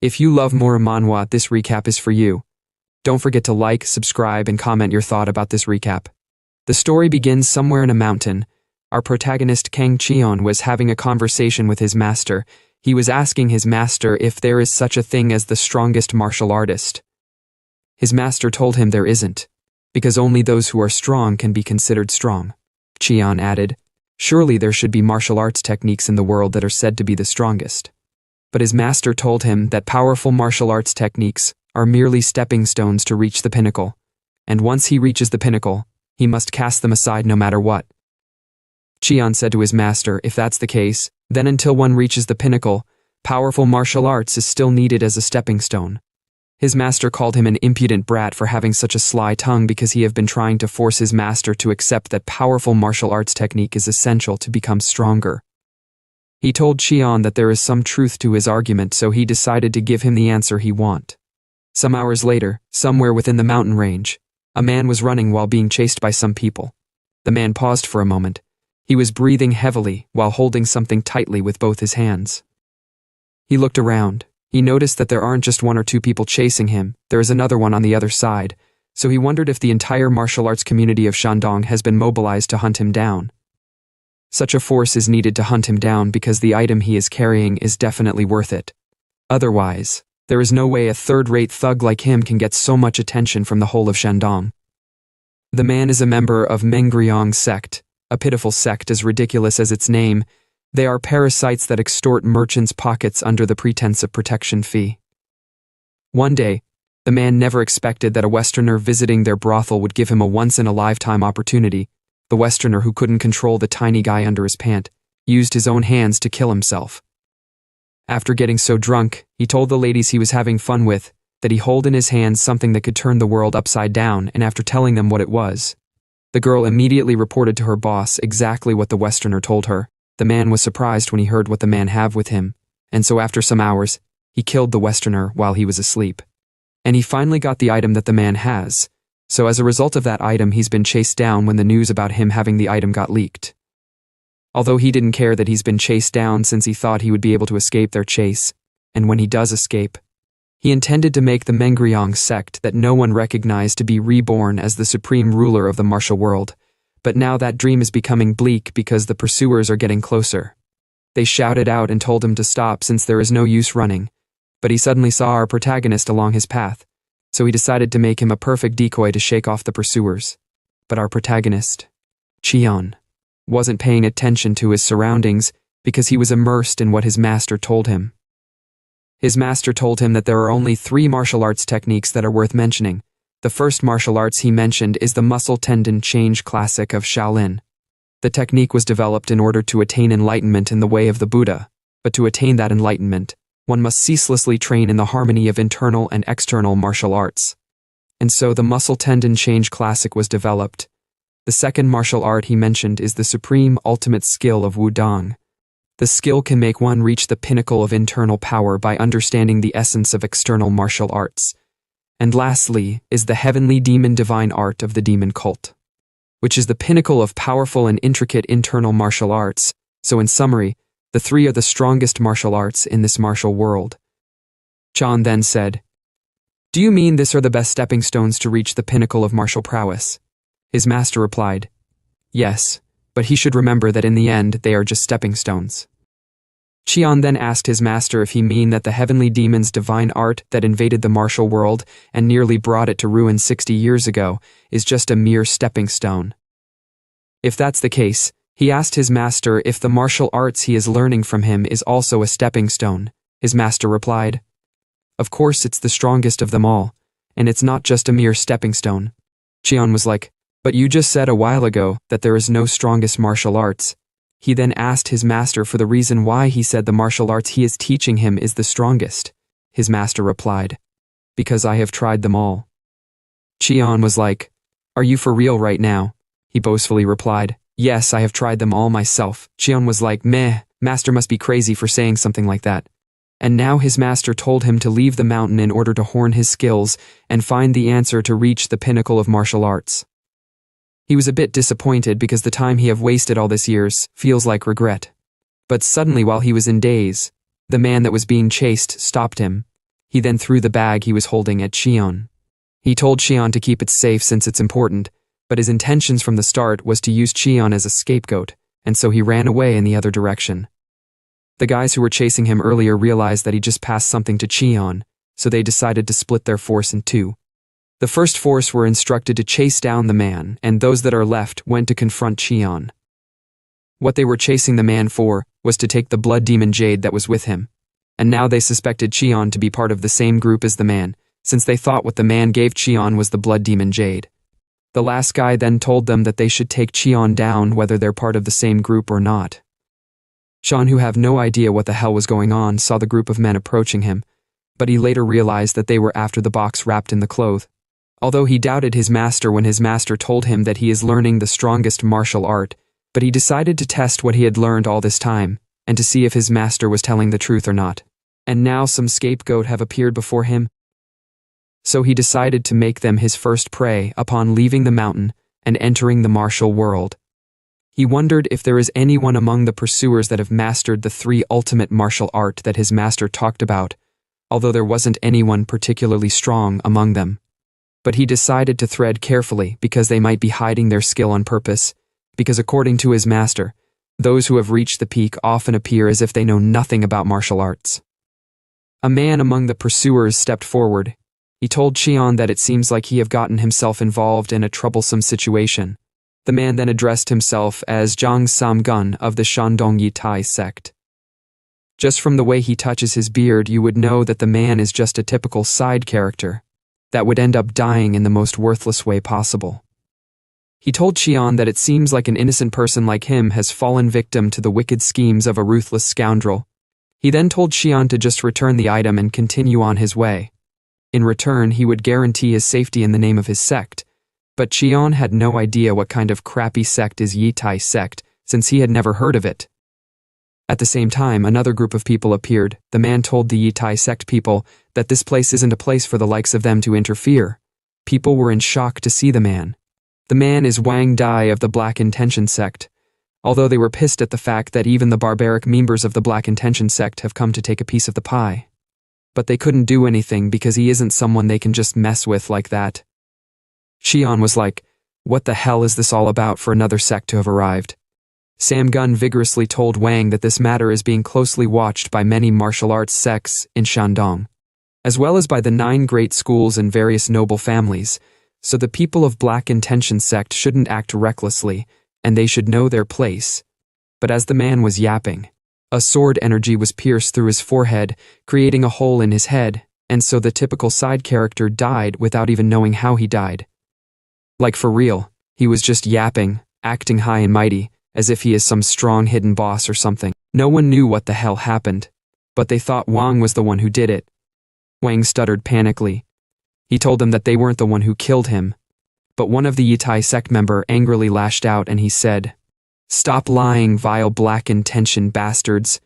If you love more manhwa, this recap is for you. Don't forget to like, subscribe, and comment your thought about this recap. The story begins somewhere in a mountain. Our protagonist Kang Cheon was having a conversation with his master. He was asking his master if there is such a thing as the strongest martial artist. His master told him there isn't, because only those who are strong can be considered strong. Cheon added, surely there should be martial arts techniques in the world that are said to be the strongest. But his master told him that powerful martial arts techniques are merely stepping stones to reach the pinnacle, and once he reaches the pinnacle, he must cast them aside no matter what. Cheon said to his master, if that's the case, then until one reaches the pinnacle, powerful martial arts is still needed as a stepping stone. His master called him an impudent brat for having such a sly tongue because he had been trying to force his master to accept that powerful martial arts technique is essential to become stronger. He told Cheon that there is some truth to his argument, so he decided to give him the answer he want. Some hours later, somewhere within the mountain range, a man was running while being chased by some people. The man paused for a moment. He was breathing heavily while holding something tightly with both his hands. He looked around. He noticed that there aren't just one or two people chasing him, there is another one on the other side, so he wondered if the entire martial arts community of Shandong has been mobilized to hunt him down. Such a force is needed to hunt him down because the item he is carrying is definitely worth it. Otherwise, there is no way a third-rate thug like him can get so much attention from the whole of Shandong. The man is a member of Mengryong sect, a pitiful sect as ridiculous as its name. They are parasites that extort merchants' pockets under the pretense of protection fee. One day, the man never expected that a Westerner visiting their brothel would give him a once-in-a-lifetime opportunity. The Westerner, who couldn't control the tiny guy under his pant, used his own hands to kill himself. After getting so drunk, he told the ladies he was having fun with that he held in his hands something that could turn the world upside down, and after telling them what it was, the girl immediately reported to her boss exactly what the Westerner told her. The man was surprised when he heard what the man had with him, and so after some hours, he killed the Westerner while he was asleep. And he finally got the item that the man has. So as a result of that item, he's been chased down when the news about him having the item got leaked. Although he didn't care that he's been chased down since he thought he would be able to escape their chase, and when he does escape, he intended to make the Mengryong sect that no one recognized to be reborn as the supreme ruler of the martial world. But now that dream is becoming bleak because the pursuers are getting closer. They shouted out and told him to stop since there is no use running, but he suddenly saw our protagonist along his path. So he decided to make him a perfect decoy to shake off the pursuers. But our protagonist, Cheon, wasn't paying attention to his surroundings because he was immersed in what his master told him. His master told him that there are only 3 martial arts techniques that are worth mentioning. The first martial arts he mentioned is the muscle tendon change classic of Shaolin. The technique was developed in order to attain enlightenment in the way of the Buddha, but to attain that enlightenment, one must ceaselessly train in the harmony of internal and external martial arts. And so the muscle tendon change classic was developed. The second martial art he mentioned is the supreme ultimate skill of Wudong. The skill can make one reach the pinnacle of internal power by understanding the essence of external martial arts. And lastly is the heavenly demon divine art of the demon cult, which is the pinnacle of powerful and intricate internal martial arts. So in summary, the 3 are the strongest martial arts in this martial world. Cheon then said, "Do you mean this are the best stepping stones to reach the pinnacle of martial prowess?" His master replied, "Yes, but he should remember that in the end they are just stepping stones." Cheon then asked his master if he mean that the heavenly demon's divine art that invaded the martial world and nearly brought it to ruin 60 years ago is just a mere stepping stone. If that's the case, he asked his master if the martial arts he is learning from him is also a stepping stone. His master replied, "Of course it's the strongest of them all, and it's not just a mere stepping stone." Cheon was like, "But you just said a while ago that there is no strongest martial arts." He then asked his master for the reason why he said the martial arts he is teaching him is the strongest. His master replied, "Because I have tried them all." Cheon was like, "Are you for real right now?" He boastfully replied, "Yes, I have tried them all myself." Cheon was like, "Meh, master must be crazy for saying something like that." And now his master told him to leave the mountain in order to hone his skills and find the answer to reach the pinnacle of martial arts. He was a bit disappointed because the time he have wasted all this years feels like regret. But suddenly while he was in daze, the man that was being chased stopped him. He then threw the bag he was holding at Xion. He told Xion to keep it safe since it's important, but his intentions from the start was to use Xion as a scapegoat, and so he ran away in the other direction. The guys who were chasing him earlier realized that he just passed something to Xion, so they decided to split their force in two. The first force were instructed to chase down the man, and those that are left went to confront Xion. What they were chasing the man for was to take the blood demon jade that was with him, and now they suspected Xion to be part of the same group as the man, since they thought what the man gave Xion was the blood demon jade. The last guy then told them that they should take Xion down whether they're part of the same group or not. Xion, who have no idea what the hell was going on, saw the group of men approaching him, but he later realized that they were after the box wrapped in the cloth. Although he doubted his master when his master told him that he is learning the strongest martial art, but he decided to test what he had learned all this time, and to see if his master was telling the truth or not. And now some scapegoat have appeared before him. So he decided to make them his first prey upon leaving the mountain and entering the martial world. He wondered if there is anyone among the pursuers that have mastered the 3 ultimate martial art that his master talked about, although there wasn't anyone particularly strong among them. But he decided to tread carefully because they might be hiding their skill on purpose, because according to his master, those who have reached the peak often appear as if they know nothing about martial arts. A man among the pursuers stepped forward. He told Xion that it seems like he have gotten himself involved in a troublesome situation. The man then addressed himself as Zhang Samgun of the Shandong Yitai sect. Just from the way he touches his beard, you would know that the man is just a typical side character that would end up dying in the most worthless way possible. He told Xion that it seems like an innocent person like him has fallen victim to the wicked schemes of a ruthless scoundrel. He then told Xion to just return the item and continue on his way. In return, he would guarantee his safety in the name of his sect. But Xion had no idea what kind of crappy sect is Yitai sect, since he had never heard of it. At the same time, another group of people appeared. The man told the Yitai sect people that this place isn't a place for the likes of them to interfere. People were in shock to see the man. The man is Wang Dai of the Black Intention sect, although they were pissed at the fact that even the barbaric members of the Black Intention sect have come to take a piece of the pie. But they couldn't do anything because he isn't someone they can just mess with like that. Xion was like, what the hell is this all about for another sect to have arrived? Sam Gun vigorously told Wang that this matter is being closely watched by many martial arts sects in Shandong, as well as by the 9 great schools and various noble families, so the people of Black Intention sect shouldn't act recklessly, and they should know their place. But as the man was yapping, a sword energy was pierced through his forehead, creating a hole in his head, and so the typical side character died without even knowing how he died. Like for real, he was just yapping, acting high and mighty, as if he is some strong hidden boss or something. No one knew what the hell happened, but they thought Wang was the one who did it. Wang stuttered panically. He told them that they weren't the one who killed him, but one of the Yitai sect member angrily lashed out and he said, "Stop lying, vile Black Intention bastards.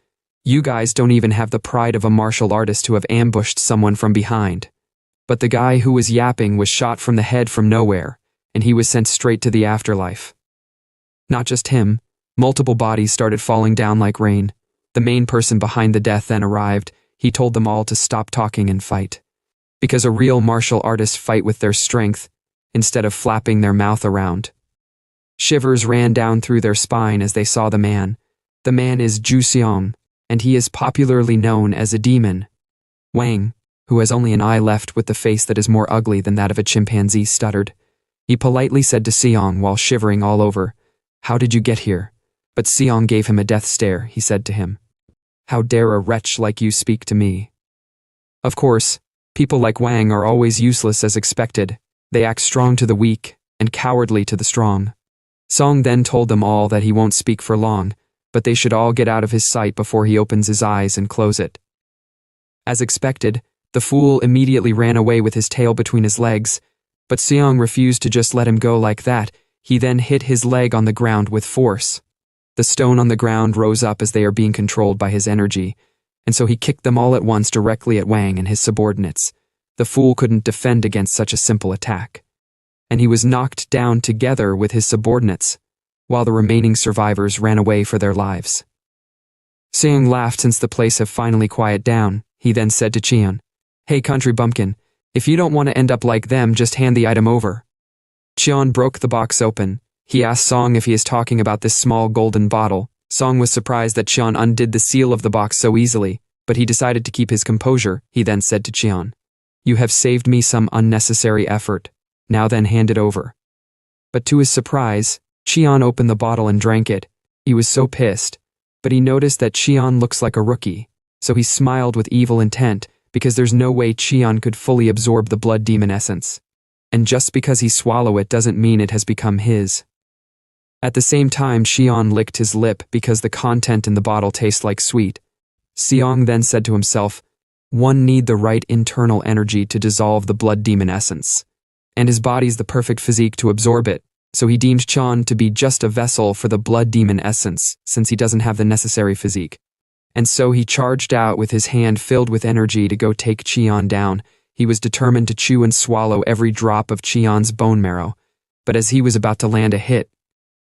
You guys don't even have the pride of a martial artist to have ambushed someone from behind." But the guy who was yapping was shot from the head from nowhere, and he was sent straight to the afterlife. Not just him, multiple bodies started falling down like rain. The main person behind the death then arrived. He told them all to stop talking and fight. Because a real martial artist fight with their strength, instead of flapping their mouth around. Shivers ran down through their spine as they saw the man. The man is Zhu Xiong, and he is popularly known as a demon. Wang, who has only an eye left with the face that is more ugly than that of a chimpanzee, stuttered. He politely said to Xiong while shivering all over, "How did you get here?" But Xiong gave him a death stare. He said to him, "How dare a wretch like you speak to me?" Of course, people like Wang are always useless as expected. They act strong to the weak and cowardly to the strong. Song then told them all that he won't speak for long, but they should all get out of his sight before he opens his eyes and close it. As expected, the fool immediately ran away with his tail between his legs, but Xiong refused to just let him go like that. He then hit his leg on the ground with force. The stone on the ground rose up as they are being controlled by his energy, and so he kicked them all at once directly at Wang and his subordinates. The fool couldn't defend against such a simple attack, and he was knocked down together with his subordinates, while the remaining survivors ran away for their lives. Xiong laughed since the place had finally quieted down. He then said to Qian, Hey country bumpkin, if you don't want to end up like them, just hand the item over. Cheon broke the box open. He asked Song if he is talking about this small golden bottle. Song was surprised that Cheon undid the seal of the box so easily, but he decided to keep his composure. He then said to Cheon, "You have saved me some unnecessary effort. Now then hand it over." But to his surprise, Cheon opened the bottle and drank it. He was so pissed, but he noticed that Cheon looks like a rookie, so he smiled with evil intent because there's no way Cheon could fully absorb the blood demon essence. And just because he swallow it doesn't mean it has become his. At the same time, Cheon licked his lip because the content in the bottle tastes like sweet. Seong then said to himself, "One need the right internal energy to dissolve the blood demon essence. And his body's the perfect physique to absorb it, so he deemed Cheon to be just a vessel for the blood demon essence, since he doesn't have the necessary physique. And so he charged out with his hand filled with energy to go take Cheon down. He was determined to chew and swallow every drop of Cheon's bone marrow. But as he was about to land a hit,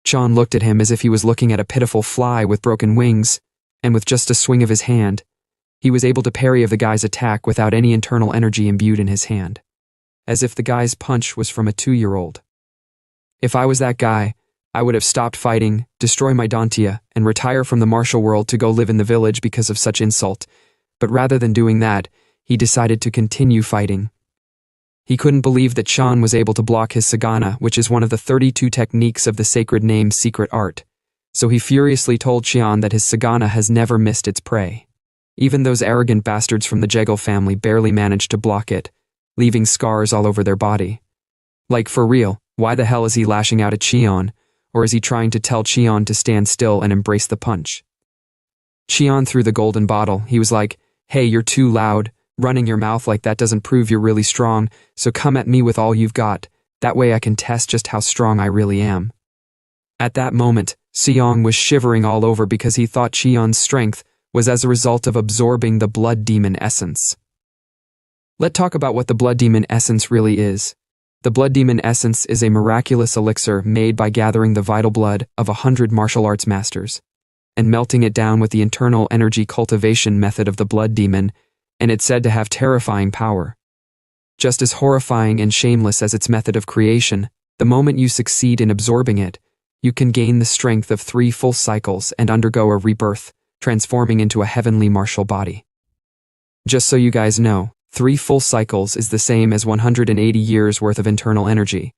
Cheon looked at him as if he was looking at a pitiful fly with broken wings, and with just a swing of his hand, he was able to parry of the guy's attack without any internal energy imbued in his hand, as if the guy's punch was from a 2-year-old. If I was that guy, I would have stopped fighting, destroy my Dantia, and retire from the martial world to go live in the village because of such insult. But rather than doing that, he decided to continue fighting. He couldn't believe that Cheon was able to block his Sagana, which is one of the 32 techniques of the sacred name secret art. So he furiously told Cheon that his Sagana has never missed its prey. Even those arrogant bastards from the Jegal family barely managed to block it, leaving scars all over their body. Like, for real, why the hell is he lashing out at Cheon? Or is he trying to tell Cheon to stand still and embrace the punch? Cheon threw the golden bottle. He was like, "Hey, you're too loud. Running your mouth like that doesn't prove you're really strong, so come at me with all you've got. That way I can test just how strong I really am." At that moment, Seong was shivering all over because he thought Cheon's strength was as a result of absorbing the blood demon essence. Let's talk about what the blood demon essence really is. The blood demon essence is a miraculous elixir made by gathering the vital blood of 100 martial arts masters and melting it down with the internal energy cultivation method of the blood demon, and it's said to have terrifying power. Just as horrifying and shameless as its method of creation, the moment you succeed in absorbing it, you can gain the strength of 3 full cycles and undergo a rebirth, transforming into a heavenly martial body. Just so you guys know, 3 full cycles is the same as 180 years worth of internal energy.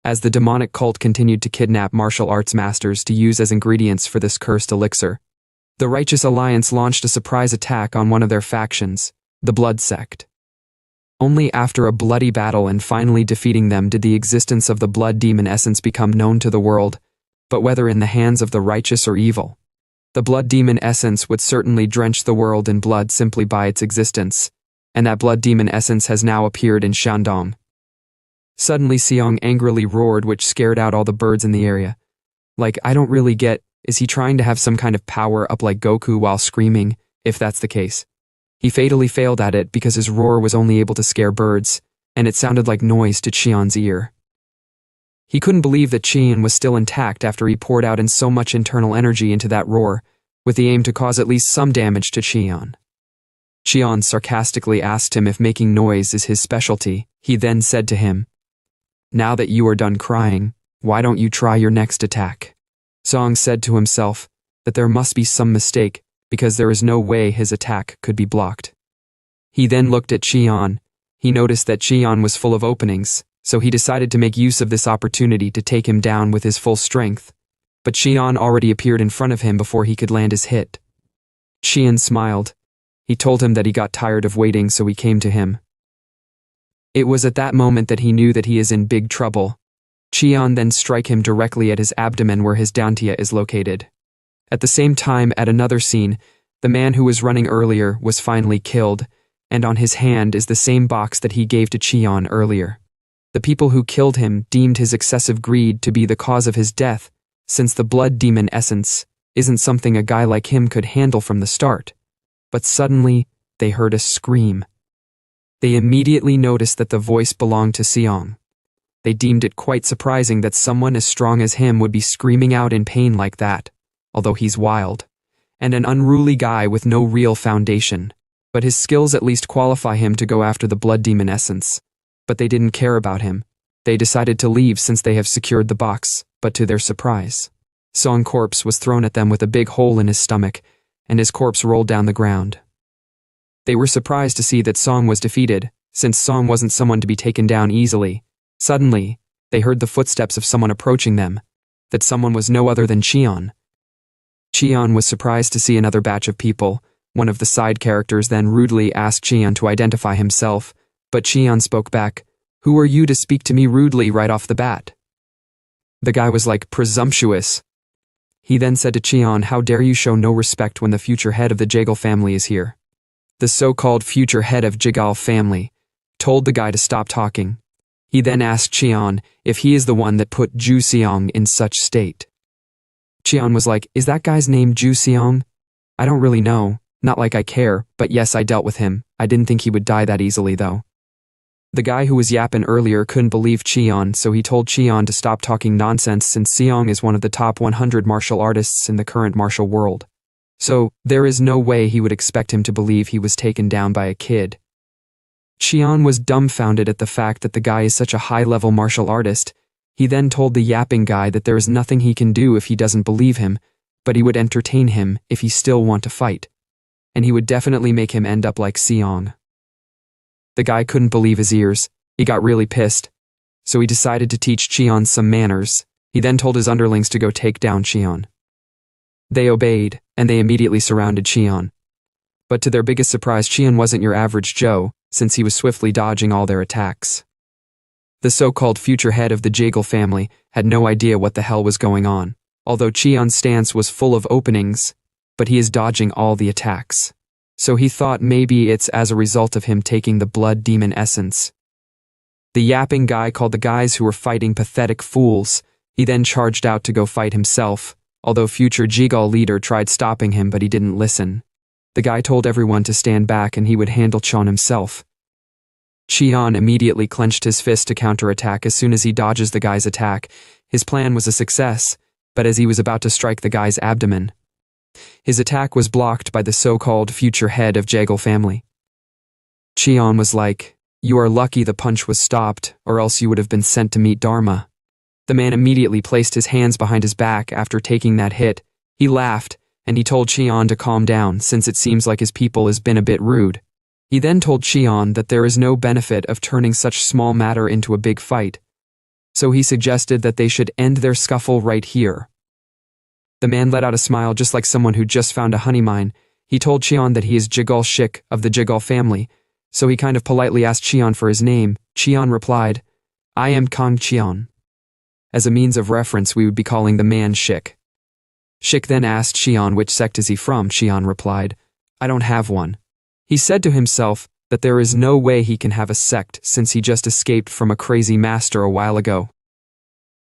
As the demonic cult continued to kidnap martial arts masters to use as ingredients for this cursed elixir, the Righteous Alliance launched a surprise attack on one of their factions, the Blood Sect. Only after a bloody battle and finally defeating them did the existence of the blood demon essence become known to the world, but whether in the hands of the righteous or evil, the blood demon essence would certainly drench the world in blood simply by its existence, and that blood demon essence has now appeared in Shandong. Suddenly Seong angrily roared, which scared out all the birds in the area. Like, I don't really get, is he trying to have some kind of power up like Goku while screaming? If that's the case, he fatally failed at it because his roar was only able to scare birds, and it sounded like noise to Cheon's ear. He couldn't believe that Cheon was still intact after he poured out in so much internal energy into that roar, with the aim to cause at least some damage to Cheon. Cheon sarcastically asked him if making noise is his specialty. He then said to him, "Now that you are done crying, why don't you try your next attack?" Song said to himself that there must be some mistake because there is no way his attack could be blocked. He then looked at Cheon. He noticed that Cheon was full of openings, so he decided to make use of this opportunity to take him down with his full strength. But Cheon already appeared in front of him before he could land his hit. Cheon smiled. He told him that he got tired of waiting, so he came to him. It was at that moment that he knew that he is in big trouble. Cheon then struck him directly at his abdomen where his dantia is located. At the same time, at another scene, the man who was running earlier was finally killed, and on his hand is the same box that he gave to Cheon earlier. The people who killed him deemed his excessive greed to be the cause of his death, since the blood demon essence isn't something a guy like him could handle from the start. But suddenly, they heard a scream. They immediately noticed that the voice belonged to Seong. They deemed it quite surprising that someone as strong as him would be screaming out in pain like that, although he's wild, and an unruly guy with no real foundation. but his skills at least qualify him to go after the blood demon essence. But they didn't care about him. They decided to leave since they have secured the box, but to their surprise, Song's corpse was thrown at them with a big hole in his stomach, and his corpse rolled down the ground. They were surprised to see that Song was defeated, since Song wasn't someone to be taken down easily. Suddenly, they heard the footsteps of someone approaching them. That someone was no other than Cheon. Cheon was surprised to see another batch of people. One of the side characters then rudely asked Cheon to identify himself, but Cheon spoke back, "Who are you to speak to me rudely right off the bat?" The guy was like, "Presumptuous." He then said to Cheon, "How dare you show no respect when the future head of the Jagal family is here?" The so-called future head of Jagal family told the guy to stop talking. He then asked Cheon if he is the one that put Ju Seong in such state. Cheon was like, "Is that guy's name Ju Seong? I don't really know, not like I care, but yes, I dealt with him. I didn't think he would die that easily though." The guy who was yapping earlier couldn't believe Cheon, so he told Cheon to stop talking nonsense since Seong is one of the top 100 martial artists in the current martial world. So, there is no way he would expect him to believe he was taken down by a kid. Cheon was dumbfounded at the fact that the guy is such a high-level martial artist. He then told the yapping guy that there is nothing he can do if he doesn't believe him, but he would entertain him if he still want to fight. And he would definitely make him end up like Seong. The guy couldn't believe his ears. He got really pissed. So he decided to teach Cheon some manners. He then told his underlings to go take down Cheon. They obeyed, and they immediately surrounded Cheon. But to their biggest surprise, Cheon wasn't your average Joe, since he was swiftly dodging all their attacks. The so-called future head of the Jagal family had no idea what the hell was going on, although Cheon's stance was full of openings, but he is dodging all the attacks. So he thought maybe it's as a result of him taking the blood demon essence. The yapping guy called the guys who were fighting pathetic fools. He then charged out to go fight himself, although future Jagal leader tried stopping him but he didn't listen. The guy told everyone to stand back and he would handle Cheon himself. Cheon immediately clenched his fist to counterattack as soon as he dodges the guy's attack. His plan was a success, but as he was about to strike the guy's abdomen, his attack was blocked by the so-called future head of Jagal family. Cheon was like, "You are lucky the punch was stopped, or else you would have been sent to meet Dharma." The man immediately placed his hands behind his back after taking that hit. He laughed, and he told Cheon to calm down since it seems like his people has been a bit rude. He then told Cheon that there is no benefit of turning such small matter into a big fight. So he suggested that they should end their scuffle right here. The man let out a smile just like someone who just found a honey mine. He told Cheon that he is Jagal Shik of the Jagal family, so he kind of politely asked Cheon for his name. Cheon replied, "I am Kang Cheon." As a means of reference, we would be calling the man Shik. Shik then asked Cheon which sect is he from. Cheon replied, "I don't have one." He said to himself that there is no way he can have a sect since he just escaped from a crazy master a while ago.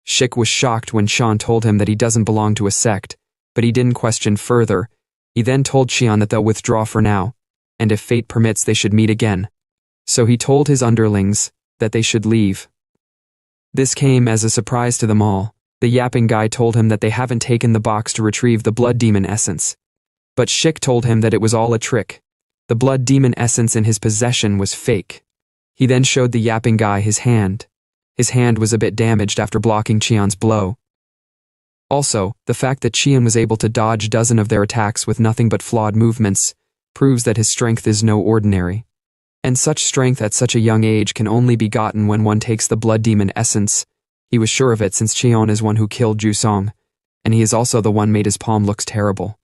Shik was shocked when Cheon told him that he doesn't belong to a sect, but he didn't question further. He then told Cheon that they'll withdraw for now, and if fate permits they should meet again. So he told his underlings that they should leave. This came as a surprise to them all. The yapping guy told him that they haven't taken the box to retrieve the blood demon essence. But Shik told him that it was all a trick. The blood demon essence in his possession was fake. He then showed the yapping guy his hand. His hand was a bit damaged after blocking Cheon's blow. Also, the fact that Cheon was able to dodge dozens of their attacks with nothing but flawed movements proves that his strength is no ordinary. And such strength at such a young age can only be gotten when one takes the blood demon essence. He was sure of it since Cheon is one who killed Jusong, and he is also the one made his palm looks terrible.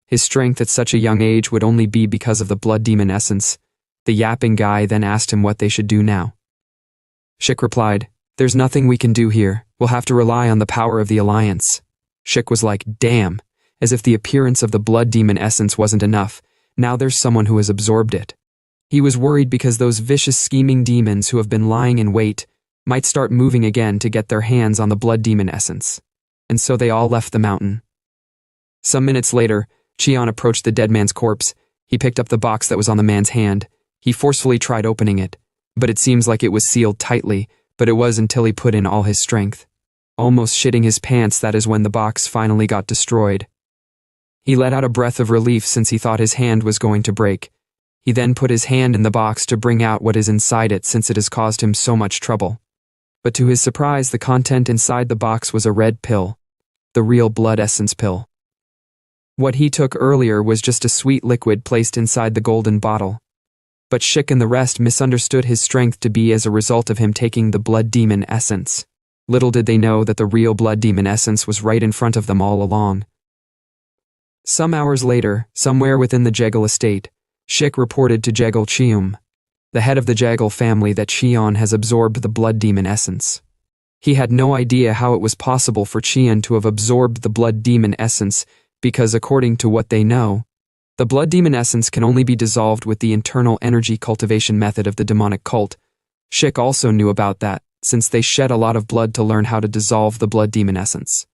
His strength at such a young age would only be because of the blood demon essence. The yapping guy then asked him what they should do now. Shik replied, "There's nothing we can do here. We'll have to rely on the power of the alliance." Shik was like, "Damn," as if the appearance of the blood demon essence wasn't enough. Now there's someone who has absorbed it. He was worried because those vicious scheming demons who have been lying in wait might start moving again to get their hands on the blood demon essence. And so they all left the mountain. Some minutes later, Cheon approached the dead man's corpse. He picked up the box that was on the man's hand. He forcefully tried opening it, but it seems like it was sealed tightly, but it was until he put in all his strength. Almost shitting his pants, that is when the box finally got destroyed. He let out a breath of relief since he thought his hand was going to break. He then put his hand in the box to bring out what is inside it since it has caused him so much trouble. But to his surprise, the content inside the box was a red pill, the real blood essence pill. What he took earlier was just a sweet liquid placed inside the golden bottle. But Shik and the rest misunderstood his strength to be as a result of him taking the blood demon essence. Little did they know that the real blood demon essence was right in front of them all along. Some hours later, somewhere within the Jegal estate, Shik reported to Jegal Cheum, the head of the Jegal family, that Cheon has absorbed the blood demon essence. He had no idea how it was possible for Cheon to have absorbed the blood demon essence because, according to what they know, the blood demon essence can only be dissolved with the internal energy cultivation method of the demonic cult. Shik also knew about that, since they shed a lot of blood to learn how to dissolve the blood demon essence.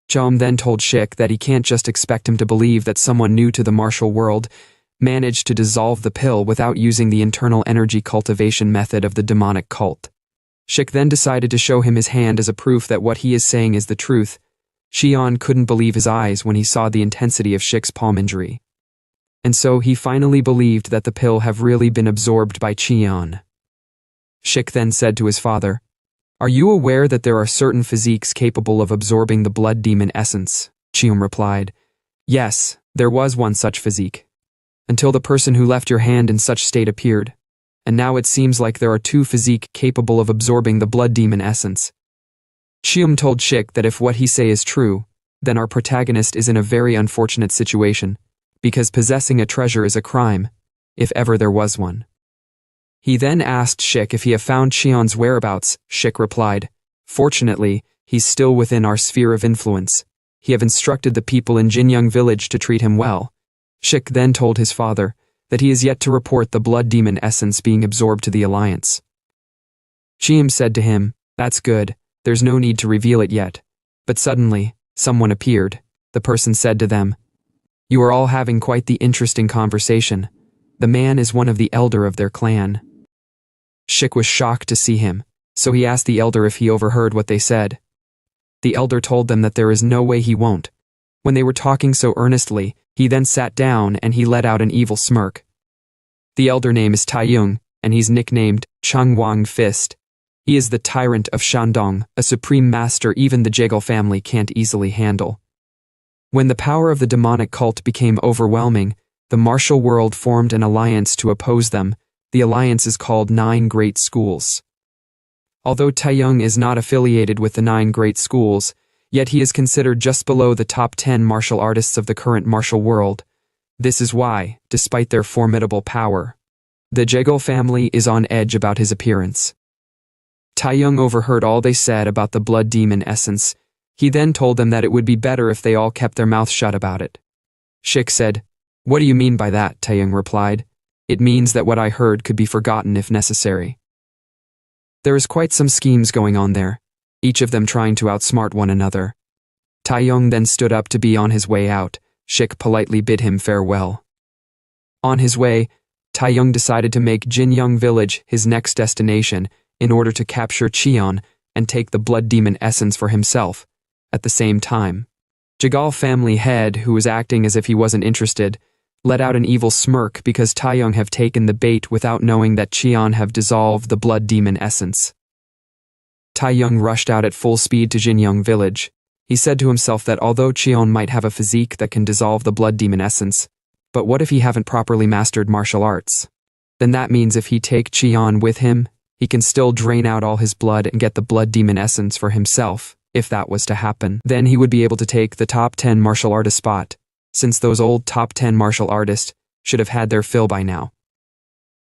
Cheum then told Shik that he can't just expect him to believe that someone new to the martial world managed to dissolve the pill without using the internal energy cultivation method of the demonic cult. Shik then decided to show him his hand as a proof that what he is saying is the truth. Cheon couldn't believe his eyes when he saw the intensity of Shik's palm injury. And so he finally believed that the pill have really been absorbed by Cheon. Shik then said to his father, "Are you aware that there are certain physiques capable of absorbing the blood demon essence?" Cheum replied, "Yes, there was one such physique. Until the person who left your hand in such state appeared. And now it seems like there are two physiques capable of absorbing the blood demon essence." Cheum told Shik that if what he say is true, then our protagonist is in a very unfortunate situation, because possessing a treasure is a crime, if ever there was one. He then asked Shik if he have found Cheon's whereabouts. Shik replied, "Fortunately, he's still within our sphere of influence. He have instructed the people in Jinyang village to treat him well." Shik then told his father that he is yet to report the blood demon essence being absorbed to the Alliance. Cheum said to him, "That's good, there's no need to reveal it yet." But suddenly, someone appeared. The person said to them, "You are all having quite the interesting conversation. The man is one of the elder of their clan." Shik was shocked to see him, so he asked the elder if he overheard what they said. The elder told them that there is no way he won't. When they were talking so earnestly, he then sat down and he let out an evil smirk. The elder name is Taiyung, and he's nicknamed Changwang Fist. He is the tyrant of Shandong, a supreme master even the Jegal family can't easily handle. When the power of the demonic cult became overwhelming, the martial world formed an alliance to oppose them. The alliance is called 9 Great Schools. Although Taiyung is not affiliated with the 9 Great Schools, yet he is considered just below the top 10 martial artists of the current martial world. This is why, despite their formidable power, the Jegal family is on edge about his appearance. Taiyung overheard all they said about the blood demon essence. He then told them that it would be better if they all kept their mouths shut about it. Shik said, "What do you mean by that?" Taiyung replied, "It means that what I heard could be forgotten if necessary." There is quite some schemes going on there, each of them trying to outsmart one another. Taiyung then stood up to be on his way out. Shik politely bid him farewell. On his way, Taiyung decided to make Jinyang village his next destination in order to capture Cheon and take the blood demon essence for himself. At the same time, Jegal family head, who was acting as if he wasn't interested, let out an evil smirk because Taiyung have taken the bait without knowing that Cheon have dissolved the blood demon essence. Taiyung rushed out at full speed to Jinyang village. He said to himself that although Cheon might have a physique that can dissolve the blood demon essence, but what if he haven't properly mastered martial arts? Then that means if he take Cheon with him, he can still drain out all his blood and get the blood demon essence for himself. If that was to happen, then he would be able to take the top 10 martial artist spot, since those old top 10 martial artists should have had their fill by now.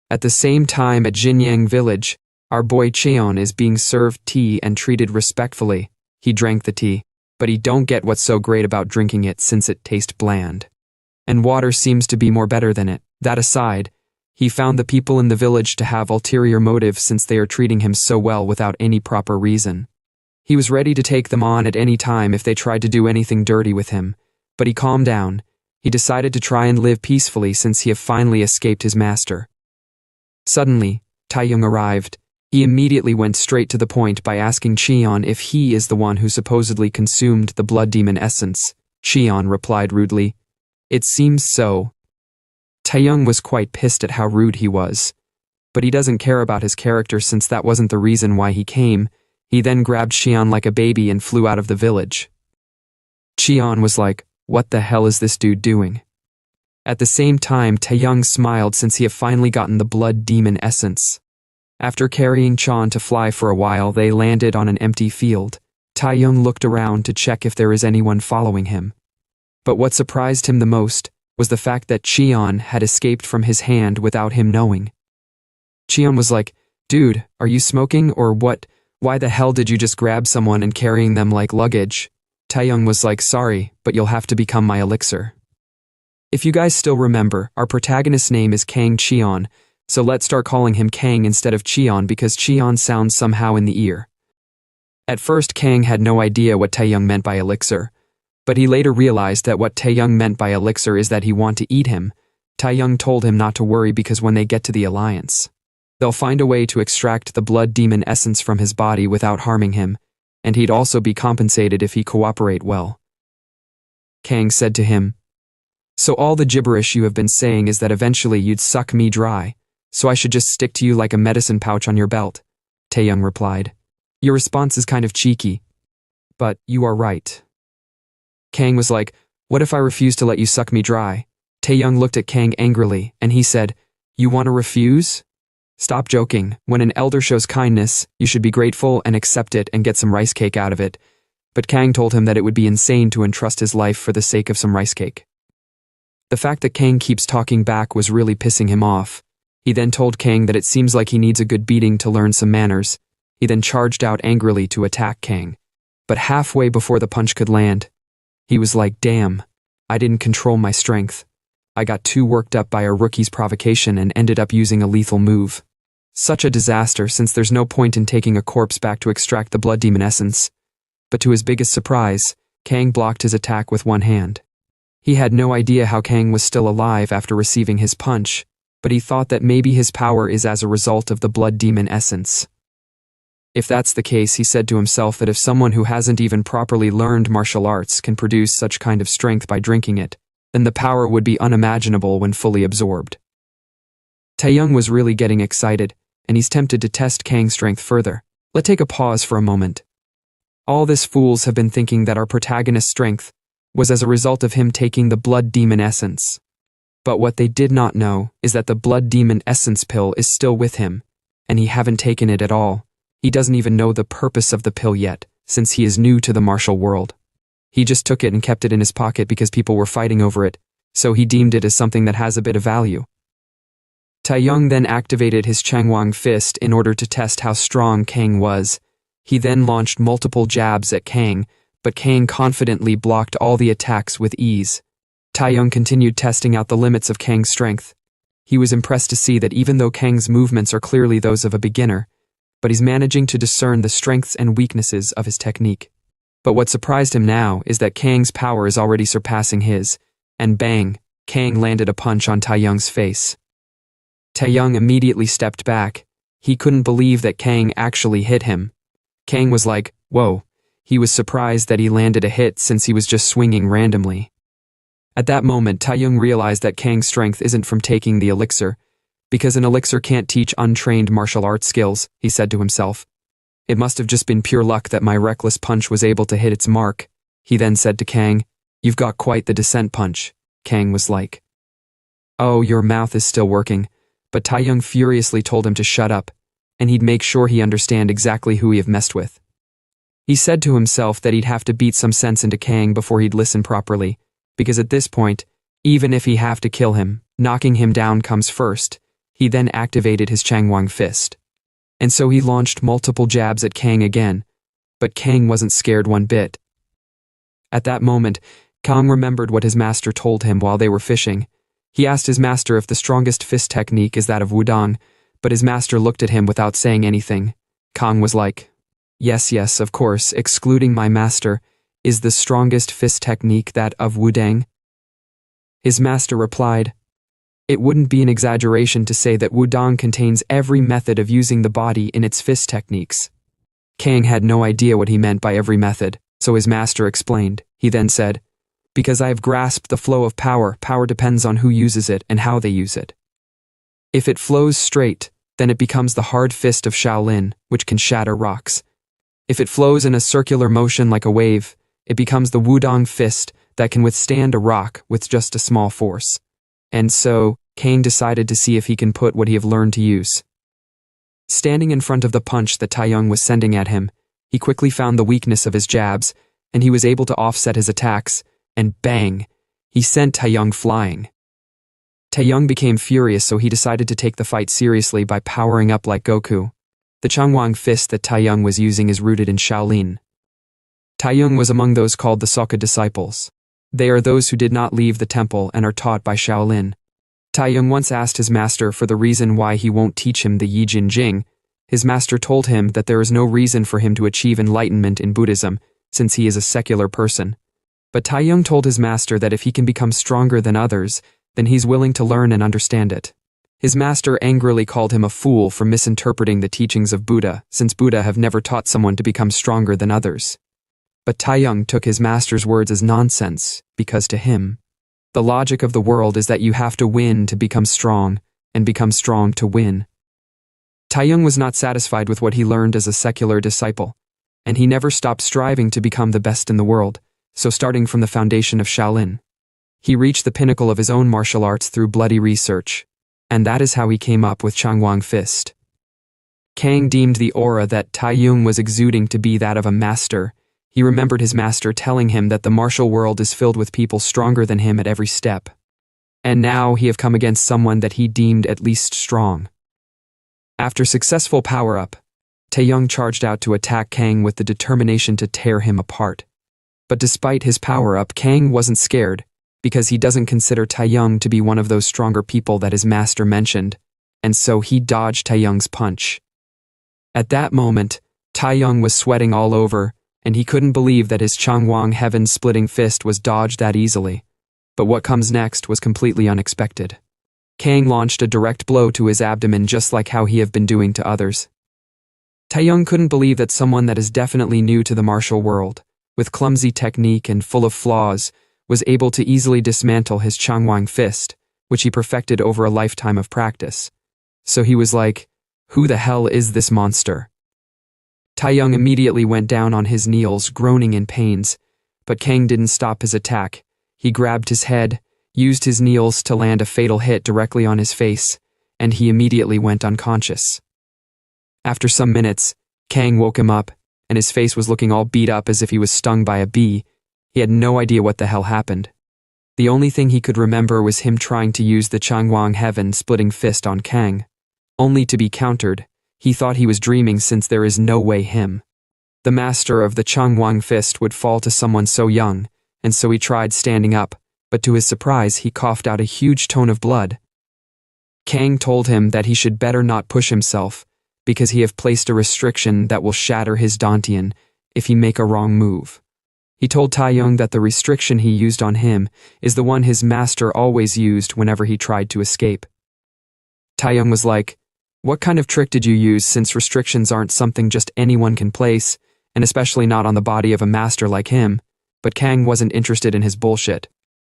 At the same time at Jinyang village, our boy Cheon is being served tea and treated respectfully. He drank the tea, but he don't get what's so great about drinking it since it tastes bland. And water seems to be more better than it. That aside, he found the people in the village to have ulterior motives since they are treating him so well without any proper reason. He was ready to take them on at any time if they tried to do anything dirty with him, but he calmed down. He decided to try and live peacefully since he had finally escaped his master. Suddenly, Taiyung arrived. He immediately went straight to the point by asking Cheon if he is the one who supposedly consumed the blood demon essence. Cheon replied rudely, "It seems so." Taeyong was quite pissed at how rude he was. But he doesn't care about his character since that wasn't the reason why he came. He then grabbed Xian like a baby and flew out of the village. Xian was like, "What the hell is this dude doing?" At the same time, Taeyong smiled since he had finally gotten the blood demon essence. After carrying Chan to fly for a while, they landed on an empty field. Taeyong looked around to check if there is anyone following him. But what surprised him the most was the fact that Xian had escaped from his hand without him knowing. Xian was like, "Dude, are you smoking or what? Why the hell did you just grab someone and carrying them like luggage?" Taeyong was like, "Sorry, but you'll have to become my elixir." If you guys still remember, our protagonist's name is Kang Xian, so let's start calling him Kang instead of Xian because Xian sounds somehow in the ear. At first, Kang had no idea what Taeyong meant by elixir, but he later realized that what Taeyong meant by elixir is that he want to eat him. Taeyong told him not to worry because when they get to the Alliance, they'll find a way to extract the blood demon essence from his body without harming him, and he'd also be compensated if he cooperate well. Kang said to him, "So all the gibberish you have been saying is that eventually you'd suck me dry, so I should just stick to you like a medicine pouch on your belt?" Taeyong replied. "Your response is kind of cheeky, but you are right." Kang was like, "What if I refuse to let you suck me dry?" Taeyong looked at Kang angrily, and he said, "You want to refuse? Stop joking. When an elder shows kindness, you should be grateful and accept it and get some rice cake out of it." But Kang told him that it would be insane to entrust his life for the sake of some rice cake. The fact that Kang keeps talking back was really pissing him off. He then told Kang that it seems like he needs a good beating to learn some manners. He then charged out angrily to attack Kang. But halfway before the punch could land, he was like, "Damn, I didn't control my strength. I got too worked up by a rookie's provocation and ended up using a lethal move. Such a disaster since there's no point in taking a corpse back to extract the blood demon essence." But to his biggest surprise, Kang blocked his attack with one hand. He had no idea how Kang was still alive after receiving his punch, but he thought that maybe his power is as a result of the blood demon essence. If that's the case, he said to himself that if someone who hasn't even properly learned martial arts can produce such kind of strength by drinking it, then the power would be unimaginable when fully absorbed. Taeyong was really getting excited, and he's tempted to test Kang's strength further. Let's take a pause for a moment. All this fools have been thinking that our protagonist's strength was as a result of him taking the blood demon essence. But what they did not know is that the blood demon essence pill is still with him, and he haven't taken it at all. He doesn't even know the purpose of the pill yet, since he is new to the martial world. He just took it and kept it in his pocket because people were fighting over it, so he deemed it as something that has a bit of value. Taeyong then activated his Changwang fist in order to test how strong Kang was. He then launched multiple jabs at Kang, but Kang confidently blocked all the attacks with ease. Taeyong continued testing out the limits of Kang's strength. He was impressed to see that even though Kang's movements are clearly those of a beginner, but he's managing to discern the strengths and weaknesses of his technique. But what surprised him now is that Kang's power is already surpassing his, and bang, Kang landed a punch on Taeyong's face. Taeyong immediately stepped back. He couldn't believe that Kang actually hit him. Kang was like, "Whoa." He was surprised that he landed a hit since he was just swinging randomly. At that moment, Taeyong realized that Kang's strength isn't from taking the elixir, because an elixir can't teach untrained martial arts skills, he said to himself. It must have just been pure luck that my reckless punch was able to hit its mark. He then said to Kang, "You've got quite the descent punch." Kang was like, "Oh, your mouth is still working." But Taeyong furiously told him to shut up, and he'd make sure he understand exactly who he have messed with. He said to himself that he'd have to beat some sense into Kang before he'd listen properly, because at this point, even if he have to kill him, knocking him down comes first. He then activated his Changwang fist. And so he launched multiple jabs at Kang again, but Kang wasn't scared one bit. At that moment, Kang remembered what his master told him while they were fishing. He asked his master if the strongest fist technique is that of Wudang, but his master looked at him without saying anything. Kang was like, Yes, of course, excluding my master, is the strongest fist technique that of Wudang?" His master replied, "It wouldn't be an exaggeration to say that Wudang contains every method of using the body in its fist techniques." Kang had no idea what he meant by every method, so his master explained. He then said, Because I have grasped the flow of power. Power depends on who uses it and how they use it. If it flows straight, then it becomes the hard fist of Shaolin, which can shatter rocks. If it flows in a circular motion like a wave, it becomes the Wudong fist that can withstand a rock with just a small force. And so, Kang decided to see if he can put what he have learned to use. Standing in front of the punch that Taeyong was sending at him, he quickly found the weakness of his jabs, and he was able to offset his attacks, and bang, he sent Taeyong flying. Taeyong became furious, so he decided to take the fight seriously by powering up like Goku. The Changwang fist that Taeyong was using is rooted in Shaolin. Taeyong was among those called the Soka disciples. They are those who did not leave the temple and are taught by Shaolin. Taeyong once asked his master for the reason why he won't teach him the Yi Jin Jing. His master told him that there is no reason for him to achieve enlightenment in Buddhism, since he is a secular person. But Taeyong told his master that if he can become stronger than others, then he's willing to learn and understand it. His master angrily called him a fool for misinterpreting the teachings of Buddha, since Buddha have never taught someone to become stronger than others. But Taeyong took his master's words as nonsense, because to him, the logic of the world is that you have to win to become strong, and become strong to win. Taeyong was not satisfied with what he learned as a secular disciple, and he never stopped striving to become the best in the world, so starting from the foundation of Shaolin, he reached the pinnacle of his own martial arts through bloody research, and that is how he came up with Changwang Fist. Kang deemed the aura that Taeyong was exuding to be that of a master. He remembered his master telling him that the martial world is filled with people stronger than him at every step. And now he have come against someone that he deemed at least strong. After successful power-up, Taeyong charged out to attack Kang with the determination to tear him apart. But despite his power-up, Kang wasn't scared, because he doesn't consider Taeyong to be one of those stronger people that his master mentioned, and so he dodged Taeyong's punch. At that moment, Taeyong was sweating all over, and he couldn't believe that his Changwang heaven-splitting fist was dodged that easily. But what comes next was completely unexpected. Kang launched a direct blow to his abdomen just like how he have been doing to others. Taeyong couldn't believe that someone that is definitely new to the martial world, with clumsy technique and full of flaws, was able to easily dismantle his Changwang fist, which he perfected over a lifetime of practice. So he was like, who the hell is this monster? Taeyong immediately went down on his knees, groaning in pains, but Kang didn't stop his attack. He grabbed his head, used his knees to land a fatal hit directly on his face, and he immediately went unconscious. After some minutes, Kang woke him up, and his face was looking all beat up as if he was stung by a bee. He had no idea what the hell happened. The only thing he could remember was him trying to use the Changwang heaven-splitting fist on Kang. Only to be countered. He thought he was dreaming since there is no way him, the master of the Changwang fist, would fall to someone so young, and so he tried standing up, but to his surprise he coughed out a huge ton of blood. Kang told him that he should better not push himself, because he have placed a restriction that will shatter his Dantian if he make a wrong move. He told Taeyong that the restriction he used on him is the one his master always used whenever he tried to escape. Taeyong was like, what kind of trick did you use, since restrictions aren't something just anyone can place, and especially not on the body of a master like him? But Kang wasn't interested in his bullshit.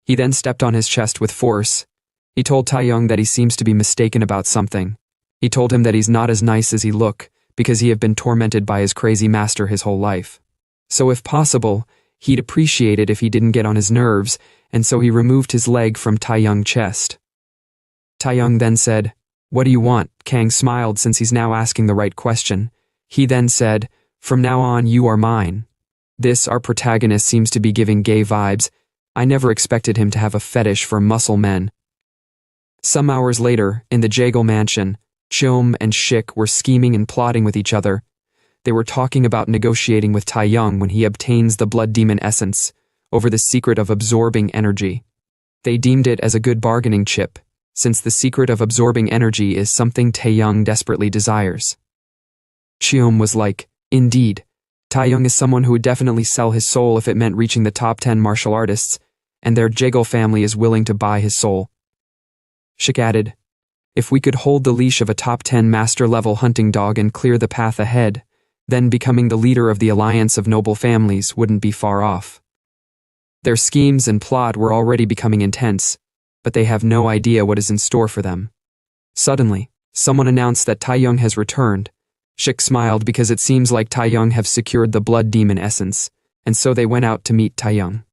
He then stepped on his chest with force. He told Taeyong that he seems to be mistaken about something. He told him that he's not as nice as he look, because he have been tormented by his crazy master his whole life. So if possible, he'd appreciate it if he didn't get on his nerves, and so he removed his leg from Taeyong's chest. Taeyong then said, what do you want? Kang smiled since he's now asking the right question. He then said, from now on you are mine. This, our protagonist, seems to be giving gay vibes. I never expected him to have a fetish for muscle men. Some hours later, in the Jaegal mansion, Chom and Shik were scheming and plotting with each other. They were talking about negotiating with Taeyong when he obtains the blood demon essence, over the secret of absorbing energy. They deemed it as a good bargaining chip, since the secret of absorbing energy is something Taeyong desperately desires. Chom was like, indeed, Taeyong is someone who would definitely sell his soul if it meant reaching the top 10 martial artists, and their Jaegal family is willing to buy his soul. Shik added, if we could hold the leash of a top 10 master-level hunting dog and clear the path ahead, then becoming the leader of the alliance of noble families wouldn't be far off. Their schemes and plot were already becoming intense, but they have no idea what is in store for them. Suddenly, someone announced that Taeyong has returned. Shik smiled because it seems like Taeyong have secured the blood demon essence, and so they went out to meet Taeyong.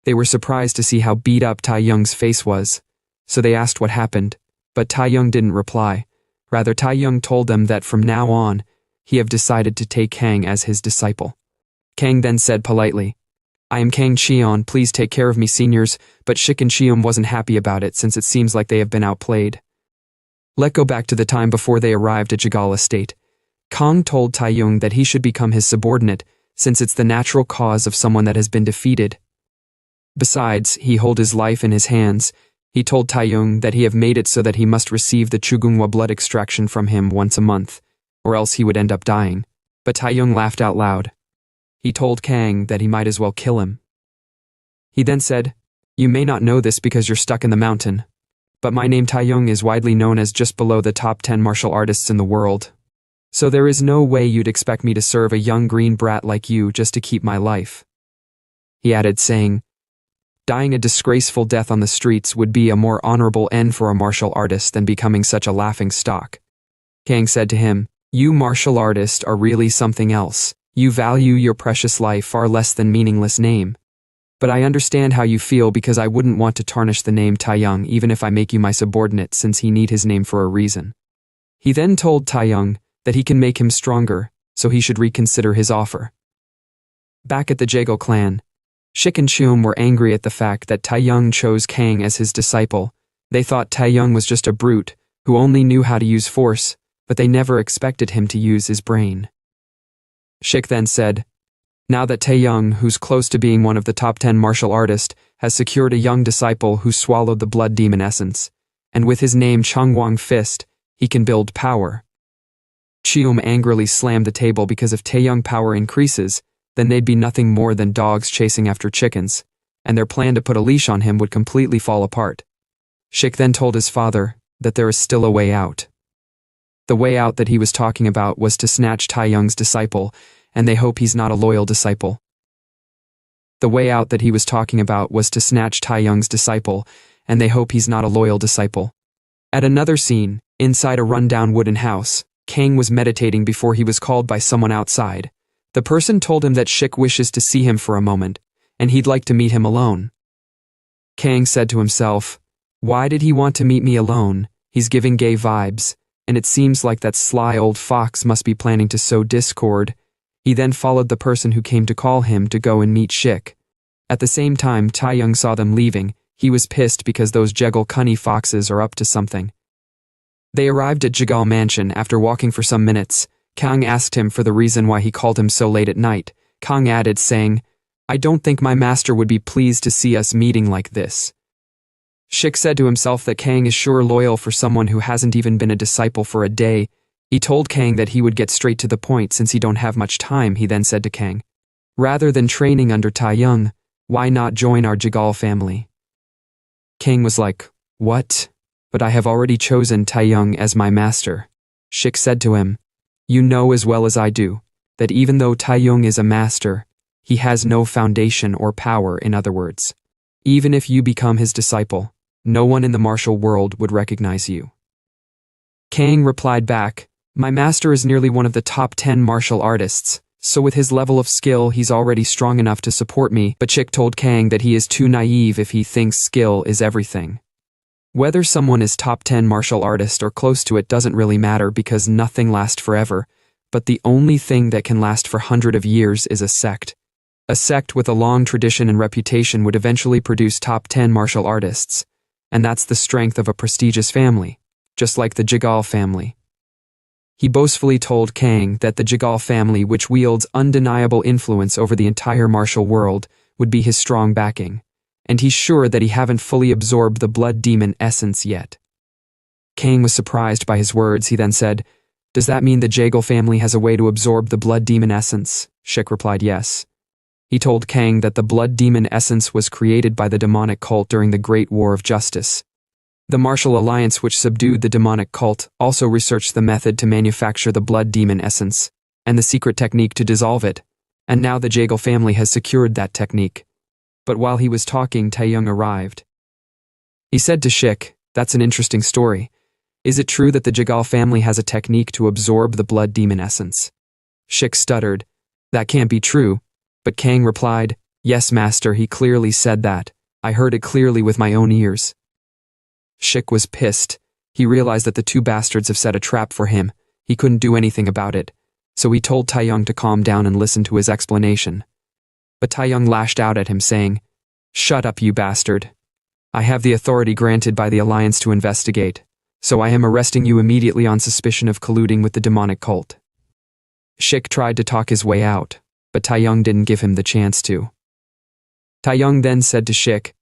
They were surprised to see how beat up Taeyong's face was, so they asked what happened, but Taeyong didn't reply. Rather, Taeyong told them that from now on, he have decided to take Kang as his disciple. Kang then said politely, "I am Kang Cheon, please take care of me seniors," but Shik and Cheon wasn't happy about it since it seems like they have been outplayed. Let's go back to the time before they arrived at Jagal Estate. Kang told Taeyong that he should become his subordinate since it's the natural cause of someone that has been defeated. Besides, he hold his life in his hands. He told Taeyong that he have made it so that he must receive the Chugungwa blood extraction from him once a month, or else he would end up dying. But Taeyong laughed out loud. He told Kang that he might as well kill him. He then said, "You may not know this because you're stuck in the mountain, but my name Taeyong is widely known as just below the top 10 martial artists in the world. So there is no way you'd expect me to serve a young green brat like you just to keep my life." He added, saying, "Dying a disgraceful death on the streets would be a more honorable end for a martial artist than becoming such a laughing stock." Kang said to him, "You martial artist are really something else. You value your precious life far less than meaningless name. But I understand how you feel because I wouldn't want to tarnish the name Taeyong even if I make you my subordinate since he need his name for a reason." He then told Taeyong that he can make him stronger, so he should reconsider his offer. Back at the Jagal clan, Shik and Cheon were angry at the fact that Taeyong chose Kang as his disciple. They thought Taeyong was just a brute who only knew how to use force, but they never expected him to use his brain. Shik then said, "Now that Taeyong, who's close to being one of the top 10 martial artists, has secured a young disciple who swallowed the blood demon essence, and with his name Changwang Fist, he can build power." Cheom angrily slammed the table because if Taeyong power increases, then they'd be nothing more than dogs chasing after chickens, and their plan to put a leash on him would completely fall apart. Shik then told his father that there is still a way out. The way out that he was talking about was to snatch Taeyong's disciple, and they hope he's not a loyal disciple. The way out that he was talking about was to snatch Taeyong's disciple, and they hope he's not a loyal disciple. At another scene, inside a rundown wooden house, Kang was meditating before he was called by someone outside. The person told him that Shik wishes to see him for a moment, and he'd like to meet him alone. Kang said to himself, "Why did he want to meet me alone? He's giving gay vibes, and it seems like that sly old fox must be planning to sow discord." He then followed the person who came to call him to go and meet Shik. At the same time Taeyong saw them leaving, he was pissed because those Jegal cunny foxes are up to something. They arrived at Jagal Mansion after walking for some minutes. Kang asked him for the reason why he called him so late at night. Kang added, saying, "I don't think my master would be pleased to see us meeting like this." Shik said to himself that Kang is sure loyal for someone who hasn't even been a disciple for a day. He told Kang that he would get straight to the point since he don't have much time. He then said to Kang, "Rather than training under Taeyong, why not join our Jagal family?" Kang was like, "What? But I have already chosen Taeyong as my master." Shik said to him, "You know as well as I do, that even though Taeyong is a master, he has no foundation or power. In other words, even if you become his disciple, no one in the martial world would recognize you." Kang replied back, "My master is nearly one of the top 10 martial artists, so with his level of skill he's already strong enough to support me." But Shik told Kang that he is too naive if he thinks skill is everything. Whether someone is top 10 martial artist or close to it doesn't really matter because nothing lasts forever, but the only thing that can last for hundreds of years is a sect. A sect with a long tradition and reputation would eventually produce top 10 martial artists, and that's the strength of a prestigious family, just like the Jagal family. He boastfully told Kang that the Jagal family, which wields undeniable influence over the entire martial world, would be his strong backing, and he's sure that he haven't fully absorbed the blood demon essence yet. Kang was surprised by his words. He then said, "Does that mean the Jagal family has a way to absorb the blood demon essence?" Shik replied yes. He told Kang that the blood demon essence was created by the demonic cult during the Great War of Justice. The martial alliance which subdued the demonic cult also researched the method to manufacture the blood demon essence, and the secret technique to dissolve it, and now the Jagal family has secured that technique. but while he was talking, Taeyong arrived. He said to Shik, "That's an interesting story. Is it true that the Jagal family has a technique to absorb the blood demon essence?" Shik stuttered, "That can't be true," but Kang replied, "Yes, master, he clearly said that. I heard it clearly with my own ears." Shik was pissed. He realized that the two bastards have set a trap for him. He couldn't do anything about it, so he told Taeyong to calm down and listen to his explanation. But Taeyong lashed out at him, saying, "Shut up, you bastard. I have the authority granted by the Alliance to investigate, so I am arresting you immediately on suspicion of colluding with the demonic cult." Shik tried to talk his way out, but Taeyong didn't give him the chance to. Taeyong then said to Shik,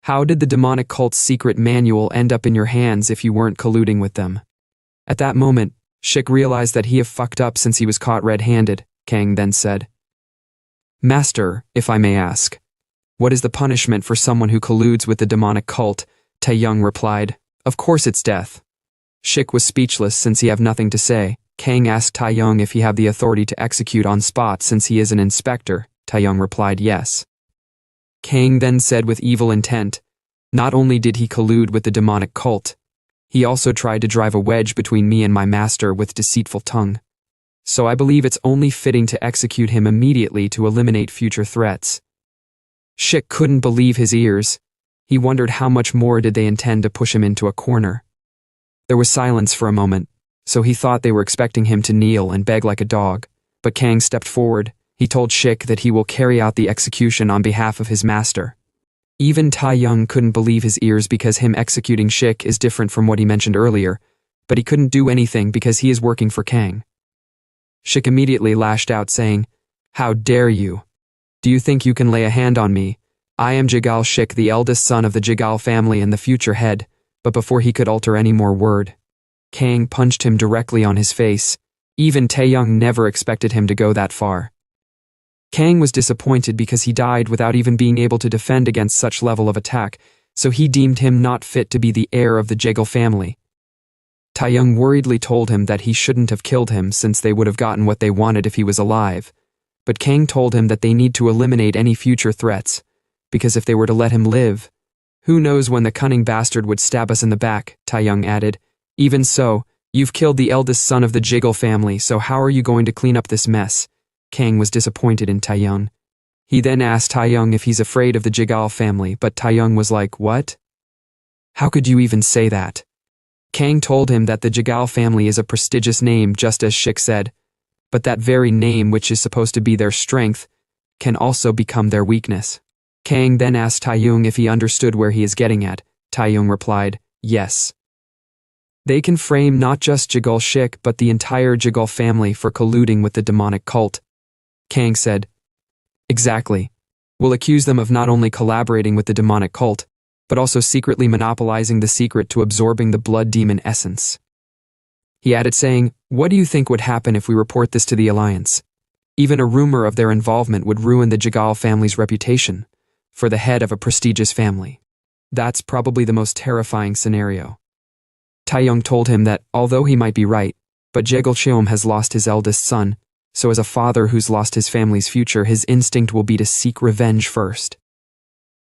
"How did the demonic cult's secret manual end up in your hands if you weren't colluding with them?" At that moment, Shik realized that he had fucked up since he was caught red-handed. Kang then said, "Master, if I may ask, what is the punishment for someone who colludes with the demonic cult?" Taeyong replied, "Of course it's death." Shik was speechless since he had nothing to say. Kang asked Taeyong if he had the authority to execute on spot since he is an inspector. Taeyong replied yes. Kang then said with evil intent, "Not only did he collude with the demonic cult, he also tried to drive a wedge between me and my master with deceitful tongue. So I believe it's only fitting to execute him immediately to eliminate future threats." Shik couldn't believe his ears. He wondered how much more did they intend to push him into a corner. There was silence for a moment, so he thought they were expecting him to kneel and beg like a dog, but Kang stepped forward. He told Shik that he will carry out the execution on behalf of his master. Even Taeyong couldn't believe his ears because him executing Shik is different from what he mentioned earlier, but he couldn't do anything because he is working for Kang. Shik immediately lashed out saying, "How dare you? Do you think you can lay a hand on me? I am Jagal Shik, the eldest son of the Jagal family and the future head." But before he could utter any more word, Kang punched him directly on his face. Even Taeyong never expected him to go that far. Kang was disappointed because he died without even being able to defend against such level of attack, so he deemed him not fit to be the heir of the Jagal family. Taeyong worriedly told him that he shouldn't have killed him since they would have gotten what they wanted if he was alive, but Kang told him that they need to eliminate any future threats, because if they were to let him live, who knows when the cunning bastard would stab us in the back. Taeyong added, "Even so, you've killed the eldest son of the Jagal family, so how are you going to clean up this mess?" Kang was disappointed in Taeyong. He then asked Taeyong if he's afraid of the Jagal family, but Taeyong was like, "What? How could you even say that?" Kang told him that the Jagal family is a prestigious name, just as Shik said, but that very name, which is supposed to be their strength, can also become their weakness. Kang then asked Taeyong if he understood where he is getting at. Taeyong replied, "Yes. They can frame not just Jagal Shik but the entire Jagal family for colluding with the demonic cult." Kang said, "Exactly. We'll accuse them of not only collaborating with the demonic cult, but also secretly monopolizing the secret to absorbing the blood demon essence." He added saying, "What do you think would happen if we report this to the Alliance? Even a rumor of their involvement would ruin the Jagal family's reputation for the head of a prestigious family. That's probably the most terrifying scenario." Taeyong told him that, although he might be right, but Jagal Cheom has lost his eldest son, so as a father who's lost his family's future, his instinct will be to seek revenge first.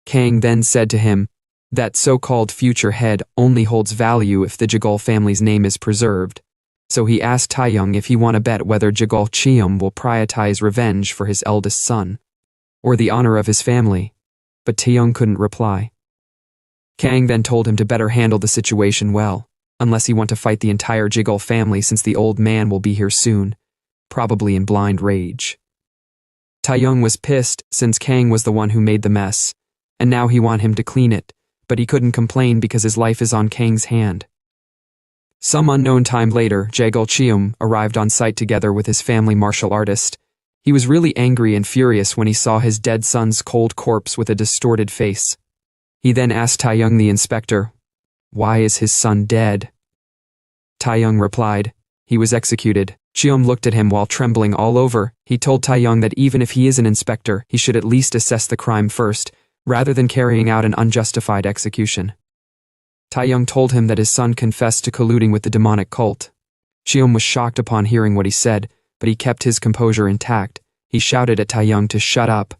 Kang then said to him, that so-called future head only holds value if the Jagal family's name is preserved, so he asked Taeyong if he want to bet whether Jagal Cheom will prioritize revenge for his eldest son, or the honor of his family, but Taeyong couldn't reply. Kang then told him to better handle the situation well, unless he want to fight the entire Jagal family since the old man will be here soon, probably in blind rage. Taeyong was pissed since Kang was the one who made the mess, and now he want him to clean it, but he couldn't complain because his life is on Kang's hand. Some unknown time later, Jagal Cheom arrived on site together with his family martial artist. He was really angry and furious when he saw his dead son's cold corpse with a distorted face. He then asked Taeyong the inspector, "Why is his son dead?" Taeyong replied, "He was executed." Cheom looked at him while trembling all over. He told Taeyong that even if he is an inspector, he should at least assess the crime first, rather than carrying out an unjustified execution. Taeyong told him that his son confessed to colluding with the demonic cult. Cheom was shocked upon hearing what he said, but he kept his composure intact. He shouted at Taeyong to shut up.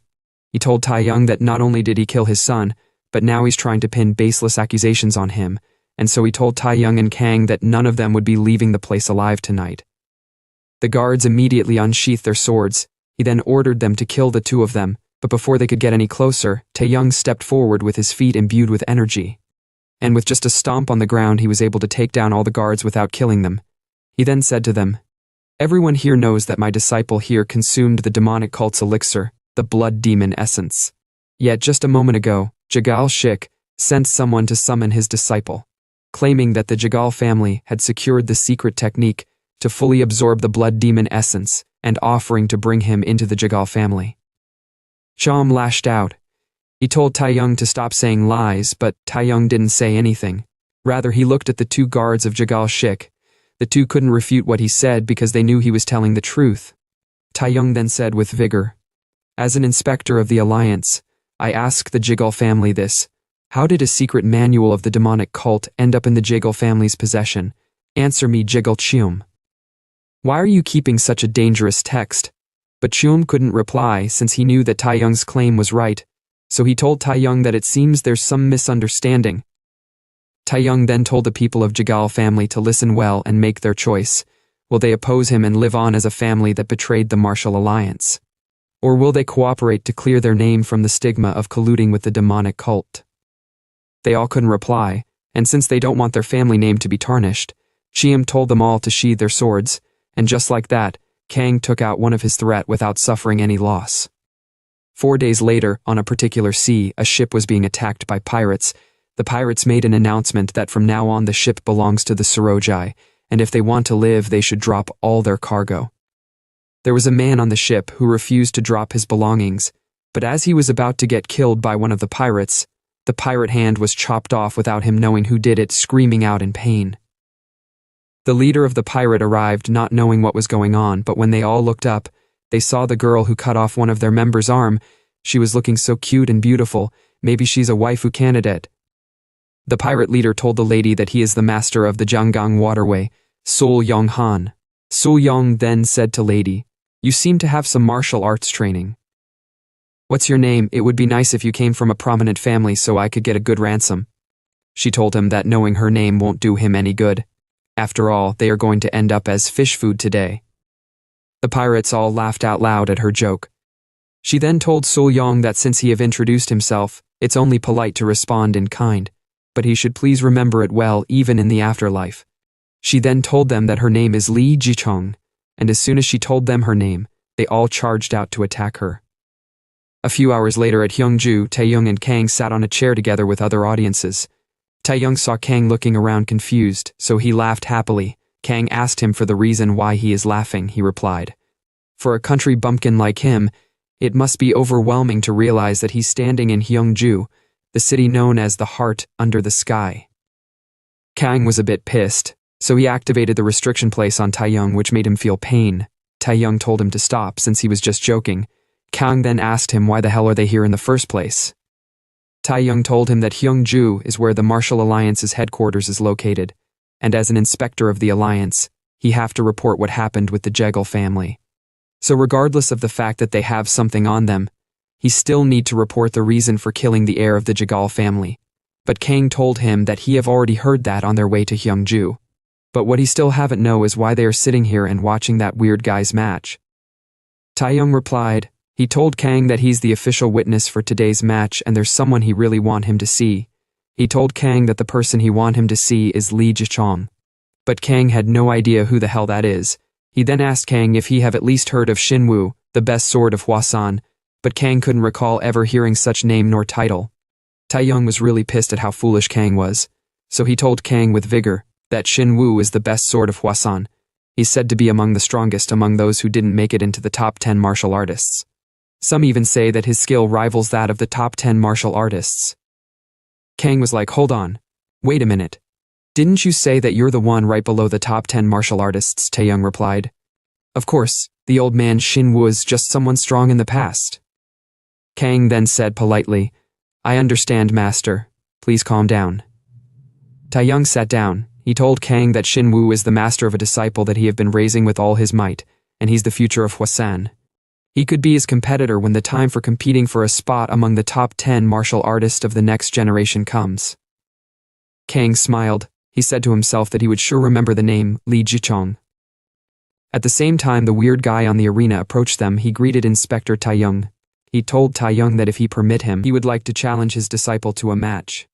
He told Taeyong that not only did he kill his son, but now he's trying to pin baseless accusations on him, and so he told Taeyong and Kang that none of them would be leaving the place alive tonight. The guards immediately unsheathed their swords. He then ordered them to kill the two of them, but before they could get any closer, Taeyong stepped forward with his feet imbued with energy. And with just a stomp on the ground, he was able to take down all the guards without killing them. He then said to them, "Everyone here knows that my disciple here consumed the demonic cult's elixir, the blood demon essence. Yet just a moment ago, Jagal Shik sent someone to summon his disciple, claiming that the Jagal family had secured the secret technique to fully absorb the blood demon essence and offering to bring him into the Jagal family." Chom lashed out. He told Taeyong to stop saying lies, but Taeyong didn't say anything. Rather, he looked at the two guards of Jagal Shik. The two couldn't refute what he said because they knew he was telling the truth. Taeyong then said with vigor, "As an inspector of the Alliance, I ask the Jagal family this. How did a secret manual of the demonic cult end up in the Jagal family's possession? Answer me, Jagal Chium. Why are you keeping such a dangerous text?" But Chium couldn't reply since he knew that Taeyong's claim was right, so he told Taeyong that it seems there's some misunderstanding. Taeyong then told the people of Jagal family to listen well and make their choice. Will they oppose him and live on as a family that betrayed the Martial Alliance? Or will they cooperate to clear their name from the stigma of colluding with the demonic cult? They all couldn't reply, and since they don't want their family name to be tarnished, Chiam told them all to sheathe their swords, and just like that, Kang took out one of his threat without suffering any loss. 4 days later, on a particular sea, a ship was being attacked by pirates. The pirates made an announcement that from now on the ship belongs to the Sorojai, and if they want to live, they should drop all their cargo. There was a man on the ship who refused to drop his belongings, but as he was about to get killed by one of the pirates, the pirate hand was chopped off without him knowing who did it, screaming out in pain. The leader of the pirate arrived not knowing what was going on, but when they all looked up, they saw the girl who cut off one of their members' arm. She was looking so cute and beautiful, maybe she's a waifu candidate. The pirate leader told the lady that he is the master of the Jianggang waterway, Sul Yong Han. Sul Yong then said to lady, "You seem to have some martial arts training. What's your name? It would be nice if you came from a prominent family so I could get a good ransom." She told him that knowing her name won't do him any good. After all, they are going to end up as fish food today. The pirates all laughed out loud at her joke. She then told Sul Yong that since he have introduced himself, it's only polite to respond in kind, but he should please remember it well even in the afterlife. She then told them that her name is Li Jichong, and as soon as she told them her name, they all charged out to attack her. A few hours later at Hyungju, Taeyong and Kang sat on a chair together with other audiences. Taeyong saw Kang looking around confused, so he laughed happily. Kang asked him for the reason why he is laughing. He replied, "For a country bumpkin like him, it must be overwhelming to realize that he's standing in Hyungju, the city known as the heart under the sky." Kang was a bit pissed, so he activated the restriction place on Taeyong, which made him feel pain. Taeyong told him to stop since he was just joking. Kang then asked him why the hell are they here in the first place. Taeyong told him that Hyungju is where the Martial Alliance's headquarters is located, and as an inspector of the Alliance, he have to report what happened with the Jagal family. So regardless of the fact that they have something on them, he still need to report the reason for killing the heir of the Jagal family. But Kang told him that he have already heard that on their way to Hyungju. But what he still haven't know is why they are sitting here and watching that weird guy's match. Taeyong replied, he told Kang that he's the official witness for today's match and there's someone he really want him to see. He told Kang that the person he want him to see is Li Jichong. But Kang had no idea who the hell that is. He then asked Kang if he have at least heard of Shinwu, the best sword of Hwasan, but Kang couldn't recall ever hearing such name nor title. Taeyong was really pissed at how foolish Kang was, so he told Kang with vigor that Shinwu is the best sword of Hwasan. He's said to be among the strongest among those who didn't make it into the top 10 martial artists. Some even say that his skill rivals that of the top 10 martial artists. Kang was like, hold on, wait a minute. Didn't you say that you're the one right below the top 10 martial artists? Taeyong replied. Of course, the old man Shinwu is just someone strong in the past. Kang then said politely, I understand, master. Please calm down. Taeyong sat down. He told Kang that Shinwu is the master of a disciple that he have been raising with all his might, and he's the future of Hwasan. He could be his competitor when the time for competing for a spot among the top 10 martial artists of the next generation comes. Kang smiled. He said to himself that he would sure remember the name Li Jichong. At the same time the weird guy on the arena approached them, he greeted Inspector Taeyong. He told Taeyong that if he permit him, he would like to challenge his disciple to a match.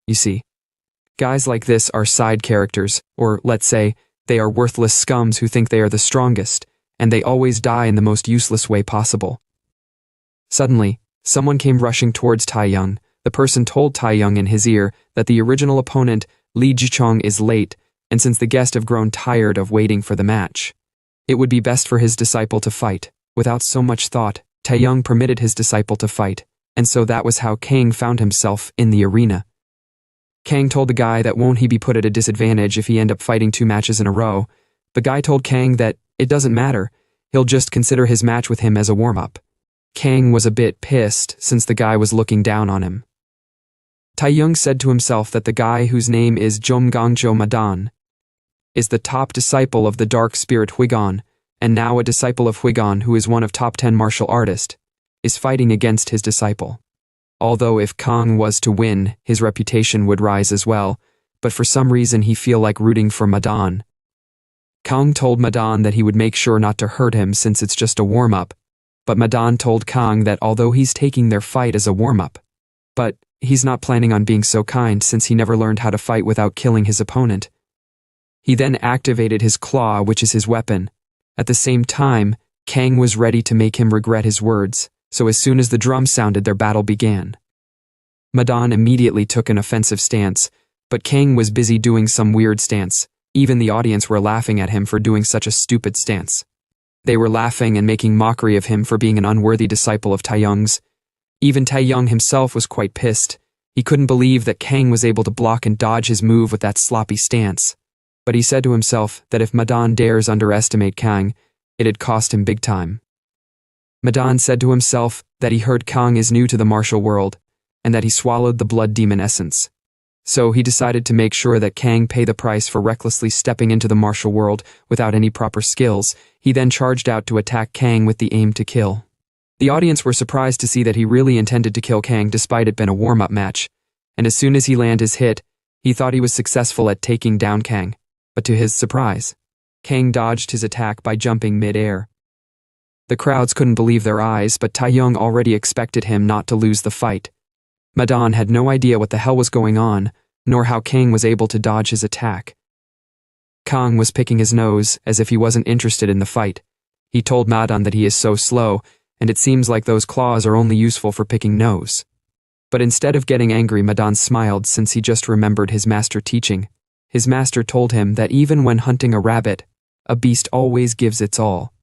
You see, guys like this are side characters, or let's say, they are worthless scums who think they are the strongest, and they always die in the most useless way possible. Suddenly, someone came rushing towards Taeyong. The person told Taeyong in his ear that the original opponent, Li Jichong, is late, and since the guest have grown tired of waiting for the match, it would be best for his disciple to fight. Without so much thought, Taeyong permitted his disciple to fight, and so that was how Kang found himself in the arena. Kang told the guy that won't he be put at a disadvantage if he end up fighting 2 matches in a row. The guy told Kang that it doesn't matter, he'll just consider his match with him as a warm-up. Kang was a bit pissed since the guy was looking down on him. Taeyong said to himself that the guy whose name is Jomgangjo Madan is the top disciple of the dark spirit Huigon, and now a disciple of Huigon who is one of top 10 martial artists, is fighting against his disciple. Although if Kang was to win, his reputation would rise as well, but for some reason he feel like rooting for Madan. Kang told Madan that he would make sure not to hurt him since it's just a warm-up, but Madan told Kang that although he's taking their fight as a warm-up, but he's not planning on being so kind since he never learned how to fight without killing his opponent. He then activated his claw, which is his weapon. At the same time, Kang was ready to make him regret his words, so as soon as the drum sounded their battle began. Madan immediately took an offensive stance, but Kang was busy doing some weird stance. Even the audience were laughing at him for doing such a stupid stance. They were laughing and making mockery of him for being an unworthy disciple of Taeyong's. Even Taeyong himself was quite pissed. He couldn't believe that Kang was able to block and dodge his move with that sloppy stance. But he said to himself that if Madan dares underestimate Kang, it'd cost him big time. Madan said to himself that he heard Kang is new to the martial world, and that he swallowed the blood demon essence. So he decided to make sure that Kang pay the price for recklessly stepping into the martial world without any proper skills. He then charged out to attack Kang with the aim to kill. The audience were surprised to see that he really intended to kill Kang despite it being a warm-up match, and as soon as he landed his hit, he thought he was successful at taking down Kang, but to his surprise, Kang dodged his attack by jumping mid-air. The crowds couldn't believe their eyes, but Taeyong already expected him not to lose the fight. Madan had no idea what the hell was going on, nor how Kang was able to dodge his attack. Kang was picking his nose as if he wasn't interested in the fight. He told Madan that he is so slow, and it seems like those claws are only useful for picking nose. But instead of getting angry, Madan smiled since he just remembered his master teaching. His master told him that even when hunting a rabbit, a beast always gives its all.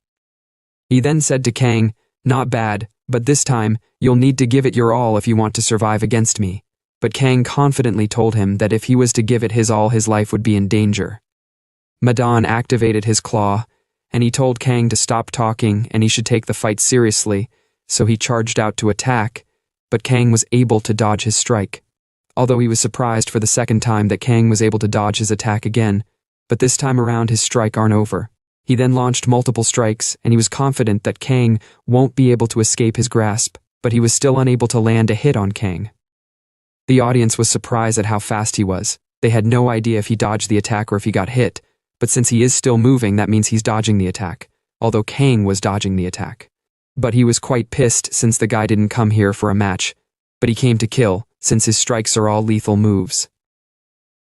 He then said to Kang, "Not bad, but this time, you'll need to give it your all if you want to survive against me." But Kang confidently told him that if he was to give it his all, his life would be in danger. Madan activated his claw, and he told Kang to stop talking and he should take the fight seriously, so he charged out to attack, but Kang was able to dodge his strike. Although he was surprised for the second time that Kang was able to dodge his attack again, but this time around his strike aren't over. He then launched multiple strikes, and he was confident that Kang won't be able to escape his grasp, but he was still unable to land a hit on Kang. The audience was surprised at how fast he was. They had no idea if he dodged the attack or if he got hit, but since he is still moving, that means he's dodging the attack, although Kang was dodging the attack. But he was quite pissed since the guy didn't come here for a match, but he came to kill, since his strikes are all lethal moves.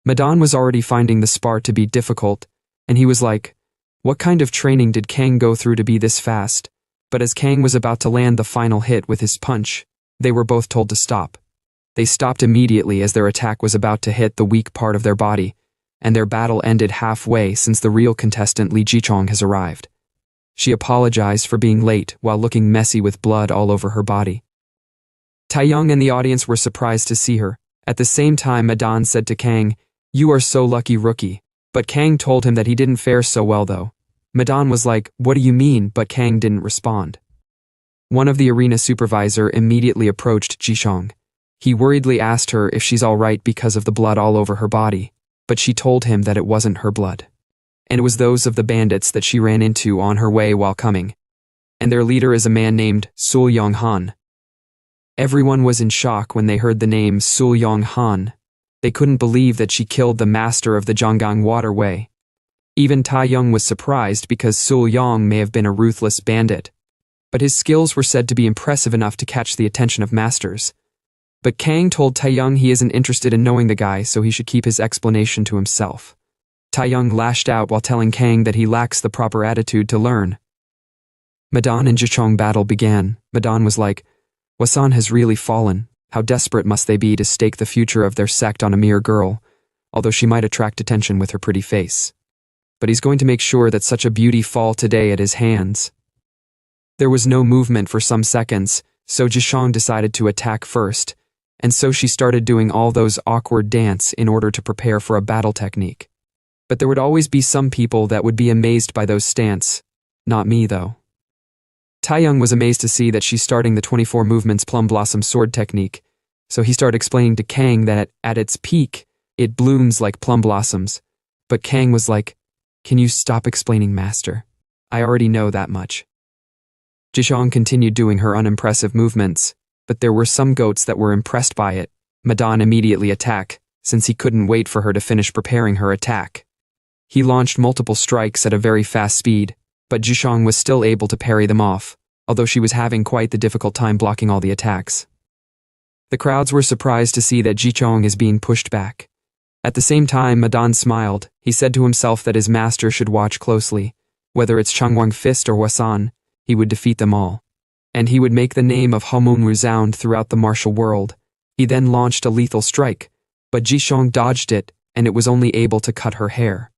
Madan was already finding the spar to be difficult, and he was like, what kind of training did Kang go through to be this fast? But as Kang was about to land the final hit with his punch, they were both told to stop. They stopped immediately as their attack was about to hit the weak part of their body, and their battle ended halfway since the real contestant Li Jichong has arrived. She apologized for being late while looking messy with blood all over her body. Taeyong and the audience were surprised to see her. At the same time, Madan said to Kang, "You are so lucky, rookie." But Kang told him that he didn't fare so well though. Madan was like, "What do you mean?" But Kang didn't respond. One of the arena supervisor immediately approached Jichong. He worriedly asked her if she's alright because of the blood all over her body, but she told him that it wasn't her blood, and it was those of the bandits that she ran into on her way while coming. and their leader is a man named Sul Yong Han. Everyone was in shock when they heard the name Sul Yong Han. They couldn't believe that she killed the master of the Zhonggang waterway. Even Taeyong was surprised because Sul Yong may have been a ruthless bandit, but his skills were said to be impressive enough to catch the attention of masters. But Kang told Taeyong he isn't interested in knowing the guy, so he should keep his explanation to himself. Taeyong lashed out while telling Kang that he lacks the proper attitude to learn. Madan and Jichong battle began. Madan was like, Hwasan has really fallen. How desperate must they be to stake the future of their sect on a mere girl, although she might attract attention with her pretty face. But he's going to make sure that such a beauty fall today at his hands. There was no movement for some seconds, so Jichong decided to attack first, and so she started doing all those awkward dance in order to prepare for a battle technique. But there would always be some people that would be amazed by those stance. Not me, though. Taeyong was amazed to see that she's starting the 24 movements plum blossom sword technique, so he started explaining to Kang that at its peak, it blooms like plum blossoms. But Kang was like, can you stop explaining, master? I already know that much. Jichong continued doing her unimpressive movements, but there were some goats that were impressed by it. Madan immediately attacked, since he couldn't wait for her to finish preparing her attack. He launched multiple strikes at a very fast speed, but Jichong was still able to parry them off, although she was having quite the difficult time blocking all the attacks. The crowds were surprised to see that Jichong is being pushed back. At the same time, Madan smiled. He said to himself that his master should watch closely. Whether it's Changwang Fist or Hwasan, he would defeat them all. And he would make the name of Homon resound throughout the martial world. He then launched a lethal strike, but Jichong dodged it, and it was only able to cut her hair.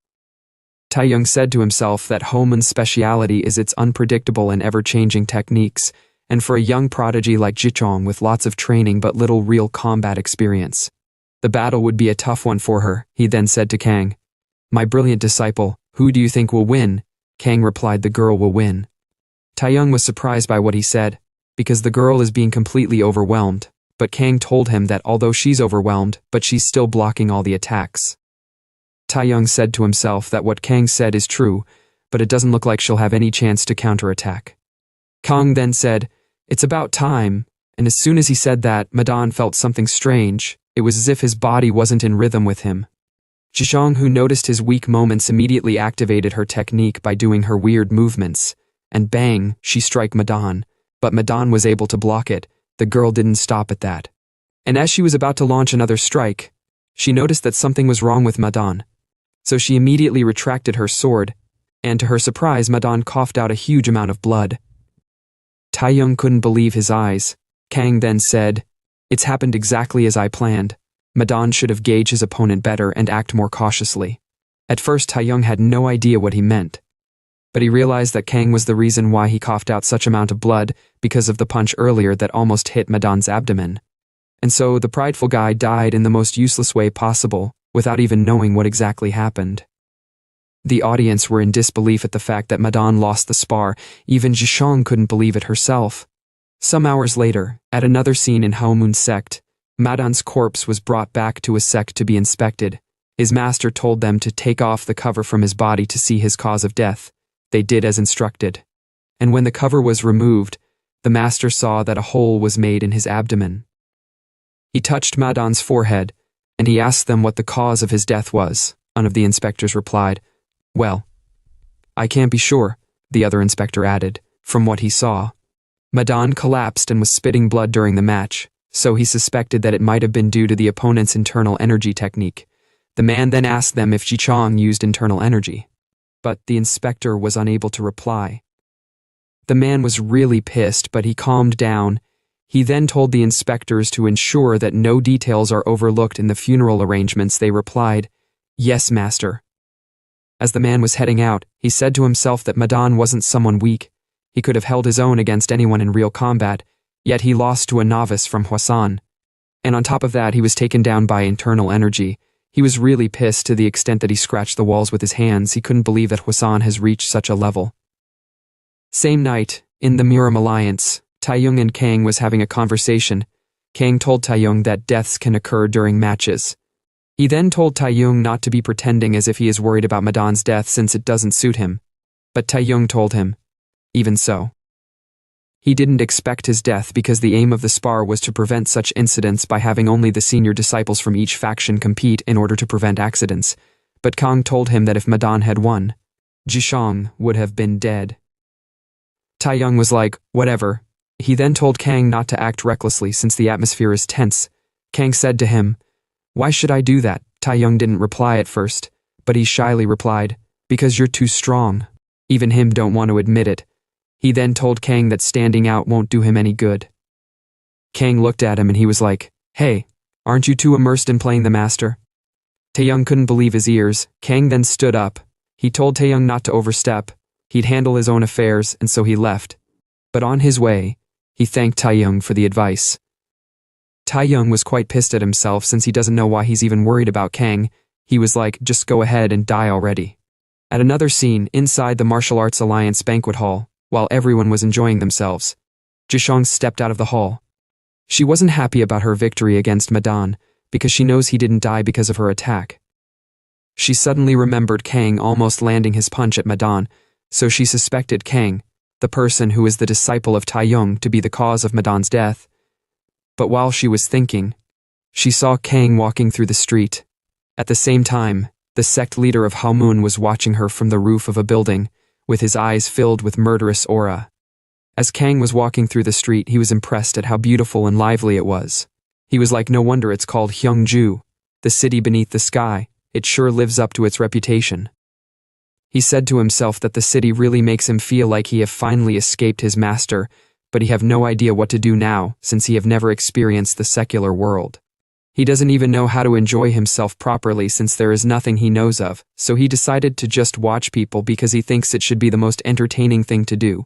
Taeyong said to himself that Homon's speciality is its unpredictable and ever-changing techniques, and for a young prodigy like Jichong with lots of training but little real combat experience, the battle would be a tough one for her. He then said to Kang, my brilliant disciple, who do you think will win? Kang replied, the girl will win. Taeyong was surprised by what he said, because the girl is being completely overwhelmed, but Kang told him that although she's overwhelmed, but she's still blocking all the attacks. Taeyong said to himself that what Kang said is true, but it doesn't look like she'll have any chance to counterattack. Kang then said, it's about time, and as soon as he said that, Madan felt something strange. It was as if his body wasn't in rhythm with him. Jichong, who noticed his weak moments, immediately activated her technique by doing her weird movements, and bang, she struck Madan, but Madan was able to block it. The girl didn't stop at that. And as she was about to launch another strike, she noticed that something was wrong with Madan. So she immediately retracted her sword, and to her surprise, Madan coughed out a huge amount of blood. Taeyong couldn't believe his eyes. Kang then said, it's happened exactly as I planned. Madan should have gauged his opponent better and act more cautiously. At first, Taeyong had no idea what he meant, but he realized that Kang was the reason why he coughed out such amount of blood because of the punch earlier that almost hit Madan's abdomen. And so the prideful guy died in the most useless way possible, without even knowing what exactly happened. The audience were in disbelief at the fact that Madan lost the spar. Even Jichong couldn't believe it herself. Some hours later, at another scene in Haomun's sect, Madan's corpse was brought back to his sect to be inspected. His master told them to take off the cover from his body to see his cause of death. They did as instructed. And when the cover was removed, the master saw that a hole was made in his abdomen. He touched Madan's forehead, and he asked them what the cause of his death was. One of the inspectors replied, well, I can't be sure, the other inspector added, from what he saw. Madan collapsed and was spitting blood during the match, so he suspected that it might have been due to the opponent's internal energy technique. The man then asked them if Jichong used internal energy, but the inspector was unable to reply. The man was really pissed, but he calmed down. He then told the inspectors to ensure that no details are overlooked in the funeral arrangements. They replied, yes, master. As the man was heading out, he said to himself that Madan wasn't someone weak. He could have held his own against anyone in real combat, yet he lost to a novice from Hwasan. And on top of that, he was taken down by internal energy. He was really pissed to the extent that he scratched the walls with his hands. He couldn't believe that Hwasan has reached such a level. Same night, in the Muram Alliance, Taeyong and Kang was having a conversation. Kang told Taeyong that deaths can occur during matches. He then told Taeyong not to be pretending as if he is worried about Madan's death since it doesn't suit him. But Taeyong told him, even so, He didn't expect his death because the aim of the spar was to prevent such incidents by having only the senior disciples from each faction compete in order to prevent accidents. But Kang told him that if Madan had won, Jishang would have been dead. Taeyong was like, whatever. He then told Kang not to act recklessly since the atmosphere is tense. Kang said to him, "Why should I do that?" Taeyong didn't reply at first, but he shyly replied, "Because you're too strong." Even him don't want to admit it. He then told Kang that standing out won't do him any good. Kang looked at him and he was like, "Hey, aren't you too immersed in playing the master?" Taeyong couldn't believe his ears. Kang then stood up. He told Taeyong not to overstep. He'd handle his own affairs, and so he left. But on his way, he thanked Taeyong for the advice. Taeyong was quite pissed at himself since he doesn't know why he's even worried about Kang. He was like, just go ahead and die already. At another scene, inside the Martial Arts Alliance banquet hall, while everyone was enjoying themselves, Jishang stepped out of the hall. She wasn't happy about her victory against Madan, because she knows he didn't die because of her attack. She suddenly remembered Kang almost landing his punch at Madan, so she suspected Kang, the person who is the disciple of Taeyong, to be the cause of Madan's death. But while she was thinking, she saw Kang walking through the street. At the same time, the sect leader of Halmun was watching her from the roof of a building, with his eyes filled with murderous aura. As Kang was walking through the street, he was impressed at how beautiful and lively it was. He was like, no wonder it's called Hyungju, the city beneath the sky. It sure lives up to its reputation. He said to himself that the city really makes him feel like he have finally escaped his master, but he have no idea what to do now since he have never experienced the secular world. He doesn't even know how to enjoy himself properly since there is nothing he knows of, so he decided to just watch people because he thinks it should be the most entertaining thing to do.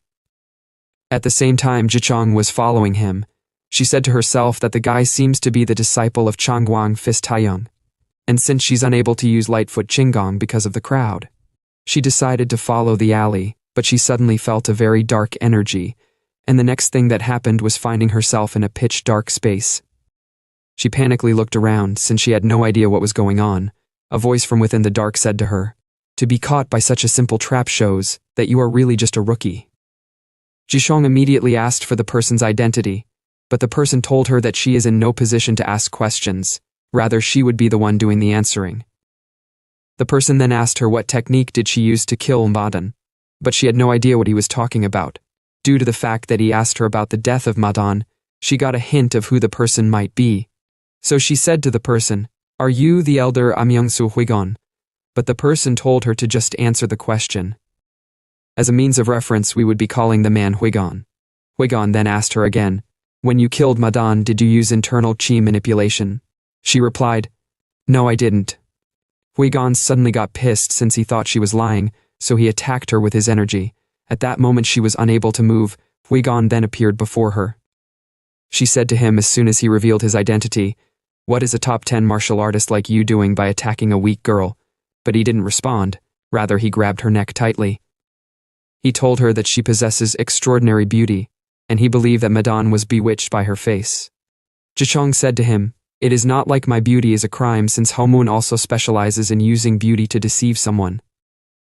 At the same time, Jichang was following him. She said to herself that the guy seems to be the disciple of Changguang Fist Taeyong, and since she's unable to use Lightfoot Qinggong because of the crowd, she decided to follow the alley, but she suddenly felt a very dark energy, and the next thing that happened was finding herself in a pitch-dark space. She panically looked around since she had no idea what was going on. A voice from within the dark said to her, "To be caught by such a simple trap shows that you are really just a rookie." Jishong immediately asked for the person's identity, but the person told her that she is in no position to ask questions. Rather, she would be the one doing the answering. The person then asked her what technique did she use to kill Madan, but she had no idea what he was talking about. Due to the fact that he asked her about the death of Madan, she got a hint of who the person might be. So she said to the person, "Are you the elder Amyangsu Huigon?" But the person told her to just answer the question. As a means of reference, we would be calling the man Huigon. Huigon then asked her again, "When you killed Madan, did you use internal chi manipulation?" She replied, "No, I didn't." Huigon suddenly got pissed since he thought she was lying, so he attacked her with his energy. At that moment she was unable to move. Huigon then appeared before her. She said to him as soon as he revealed his identity, "What is a top 10 martial artist like you doing by attacking a weak girl?" But he didn't respond. Rather, he grabbed her neck tightly. He told her that she possesses extraordinary beauty, and he believed that Madan was bewitched by her face. Jichong said to him, "It is not like my beauty is a crime since Halmun also specializes in using beauty to deceive someone."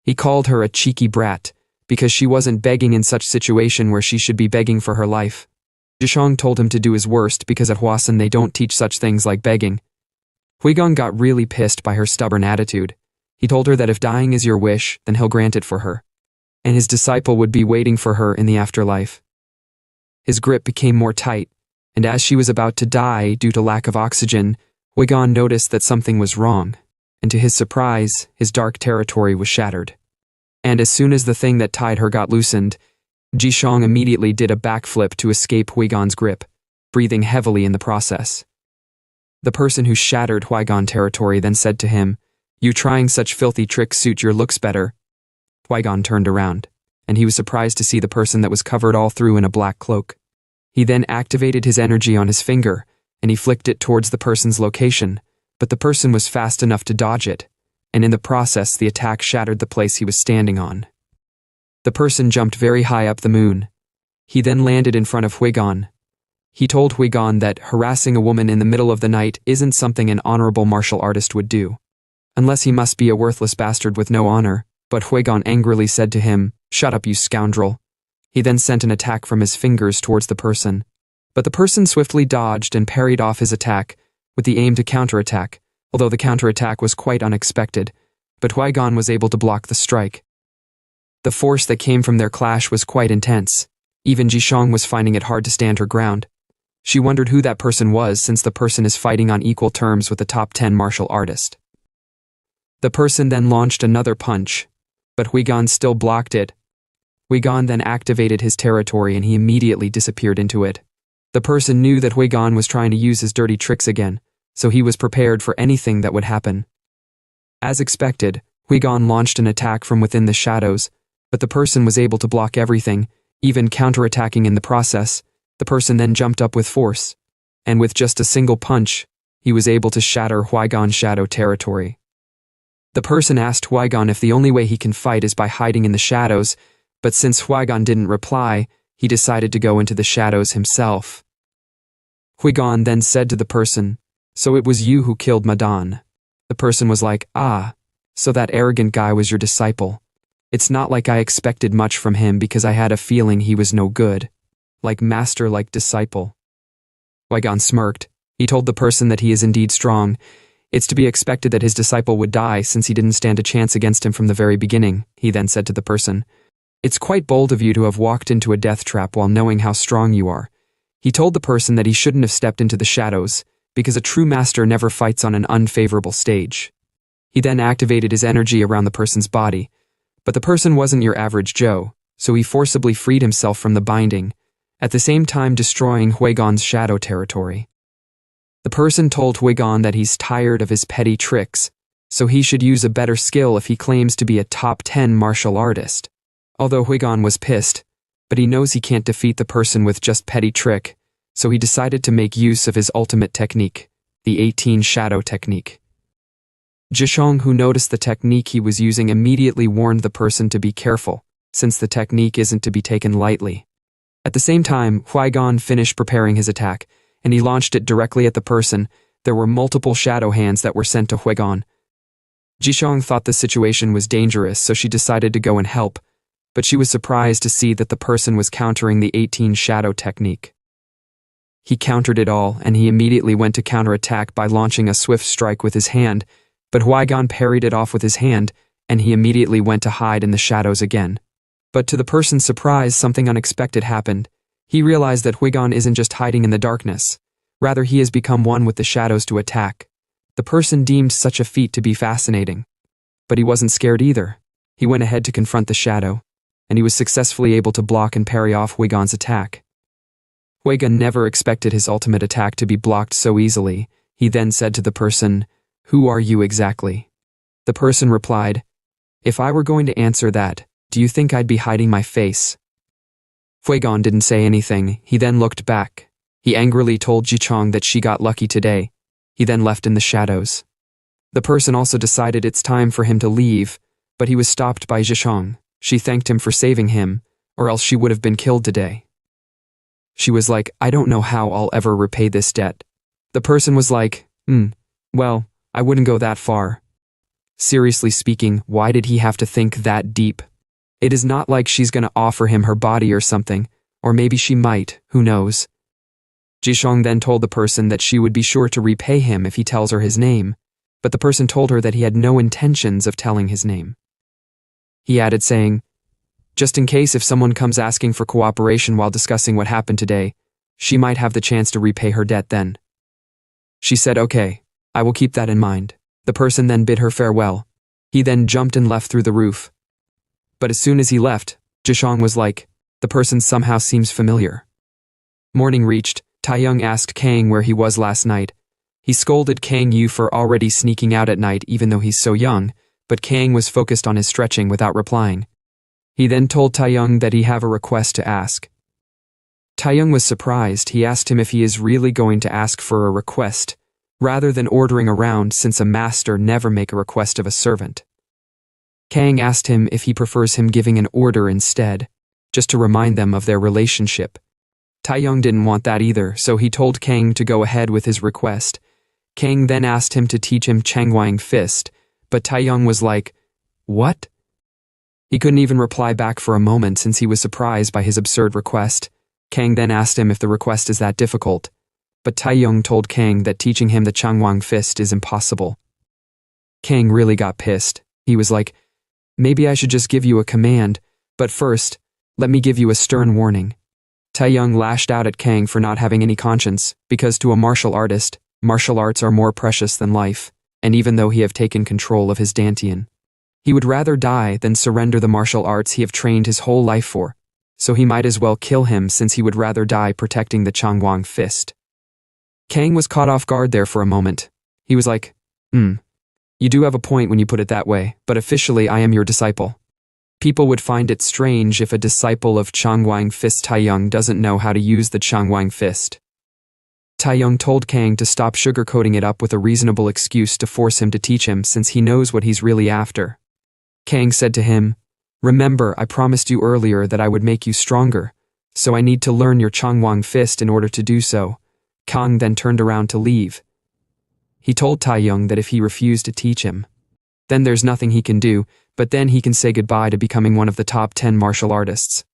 He called her a cheeky brat, because she wasn't begging in such situation where she should be begging for her life. Jishong told him to do his worst because at Hwasun they don't teach such things like begging. Huigon got really pissed by her stubborn attitude. He told her that if dying is your wish, then he'll grant it for her, and his disciple would be waiting for her in the afterlife. His grip became more tight, and as she was about to die due to lack of oxygen, Huigon noticed that something was wrong, and to his surprise, his dark territory was shattered. And as soon as the thing that tied her got loosened, Jishong immediately did a backflip to escape Huigon's grip, breathing heavily in the process. The person who shattered Huigon territory then said to him, "You trying such filthy tricks suit your looks better." Huigon turned around, and he was surprised to see the person that was covered all through in a black cloak. He then activated his energy on his finger, and he flicked it towards the person's location, but the person was fast enough to dodge it, and in the process the attack shattered the place he was standing on. The person jumped very high up the moon. He then landed in front of Huigon. He told Huigon that harassing a woman in the middle of the night isn't something an honorable martial artist would do, unless he must be a worthless bastard with no honor, but Huigon angrily said to him, "Shut up, you scoundrel. He then sent an attack from his fingers towards the person. But the person swiftly dodged and parried off his attack, with the aim to counterattack, although the counterattack was quite unexpected, but Huigon was able to block the strike. The force that came from their clash was quite intense. Even Jishong was finding it hard to stand her ground. She wondered who that person was, since the person is fighting on equal terms with the top 10 martial artist. The person then launched another punch, but Huigon still blocked it. Huigon then activated his territory and he immediately disappeared into it. The person knew that Huigon was trying to use his dirty tricks again, so he was prepared for anything that would happen. As expected, Huigon launched an attack from within the shadows, but the person was able to block everything, even counterattacking in the process. The person then jumped up with force, and with just a single punch, he was able to shatter Huigon's shadow territory. The person asked Huigon if the only way he can fight is by hiding in the shadows, but since Huigon didn't reply, he decided to go into the shadows himself. Huigon then said to the person, "So it was you who killed Madan." The person was like, "Ah, so that arrogant guy was your disciple. It's not like I expected much from him because I had a feeling he was no good. Like master, like disciple." Huigon smirked. He told the person that he is indeed strong. It's to be expected that his disciple would die since he didn't stand a chance against him from the very beginning. He then said to the person, "It's quite bold of you to have walked into a death trap while knowing how strong you are." He told the person that he shouldn't have stepped into the shadows, because a true master never fights on an unfavorable stage. He then activated his energy around the person's body, but the person wasn't your average Joe, so he forcibly freed himself from the binding, at the same time destroying Huigon's shadow territory. The person told Huigon that he's tired of his petty tricks, so he should use a better skill if he claims to be a top 10 martial artist. Although Huigon was pissed, but he knows he can't defeat the person with just petty trick, so he decided to make use of his ultimate technique, the 18 shadow technique. Jishong, who noticed the technique he was using, immediately warned the person to be careful, since the technique isn't to be taken lightly. At the same time, Huigon finished preparing his attack, and he launched it directly at the person. There were multiple shadow hands that were sent to Huigon. Jishong thought the situation was dangerous, so she decided to go and help, but she was surprised to see that the person was countering the 18 shadow technique. He countered it all, and he immediately went to counterattack by launching a swift strike with his hand, but Huigon parried it off with his hand, and he immediately went to hide in the shadows again. But to the person's surprise, something unexpected happened. He realized that Huigon isn't just hiding in the darkness, rather he has become one with the shadows to attack. The person deemed such a feat to be fascinating. But he wasn't scared either. He went ahead to confront the shadow, and he was successfully able to block and parry off Huigon's attack. Huigon never expected his ultimate attack to be blocked so easily. He then said to the person, "Who are you exactly?" The person replied, "If I were going to answer that, do you think I'd be hiding my face?" Huigon didn't say anything. He then looked back. He angrily told Jichong that she got lucky today. He then left in the shadows. The person also decided it's time for him to leave, but he was stopped by Jichong. She thanked him for saving him, or else she would have been killed today. She was like, "I don't know how I'll ever repay this debt." The person was like, well, I wouldn't go that far." Seriously speaking, why did he have to think that deep? It is not like she's gonna offer him her body or something, or maybe she might, who knows. Jishong then told the person that she would be sure to repay him if he tells her his name, but the person told her that he had no intentions of telling his name. He added saying, "Just in case if someone comes asking for cooperation while discussing what happened today, she might have the chance to repay her debt then." She said, "Okay, I will keep that in mind." The person then bid her farewell. He then jumped and left through the roof. But as soon as he left, Jishong was like, "The person somehow seems familiar." Morning reached. Taeyong asked Kang where he was last night. He scolded Kang Yu for already sneaking out at night even though he's so young, but Kang was focused on his stretching without replying. He then told Taeyong that he have a request to ask. Taeyong was surprised. He asked him if he is really going to ask for a request, rather than ordering around, since a master never make a request of a servant. Kang asked him if he prefers him giving an order instead, just to remind them of their relationship. Taeyong didn't want that either, so he told Kang to go ahead with his request. Kang then asked him to teach him Changwang Fist, but Taeyong was like, "What?" He couldn't even reply back for a moment since he was surprised by his absurd request. Kang then asked him if the request is that difficult, but Taeyong told Kang that teaching him the Changwang fist is impossible. Kang really got pissed. He was like, maybe I should just give you a command, but first, let me give you a stern warning. Taeyong lashed out at Kang for not having any conscience, because to a martial artist, martial arts are more precious than life, and even though he have taken control of his dantian, he would rather die than surrender the martial arts he have trained his whole life for, so he might as well kill him since he would rather die protecting the Changwang fist. Kang was caught off guard there for a moment. He was like, you do have a point when you put it that way, but officially I am your disciple. People would find it strange if a disciple of Changwang fist Taeyong doesn't know how to use the Changwang fist. Taeyong told Kang to stop sugarcoating it up with a reasonable excuse to force him to teach him since he knows what he's really after. Kang said to him, remember, I promised you earlier that I would make you stronger, so I need to learn your Changwang fist in order to do so. Kang then turned around to leave. He told Taeyong that if he refused to teach him, then there's nothing he can do, but then he can say goodbye to becoming one of the top 10 martial artists.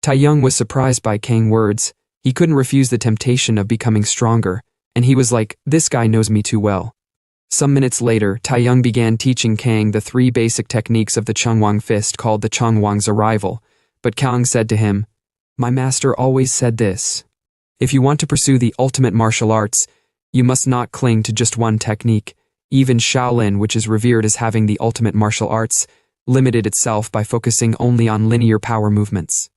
Taeyong was surprised by Kang's words. He couldn't refuse the temptation of becoming stronger, and he was like, this guy knows me too well. Some minutes later, Taeyong began teaching Kang the 3 basic techniques of the Changwang fist called the Changwang's arrival, but Kang said to him, my master always said this. If you want to pursue the ultimate martial arts, you must not cling to just one technique. Even Shaolin, which is revered as having the ultimate martial arts, limited itself by focusing only on linear power movements.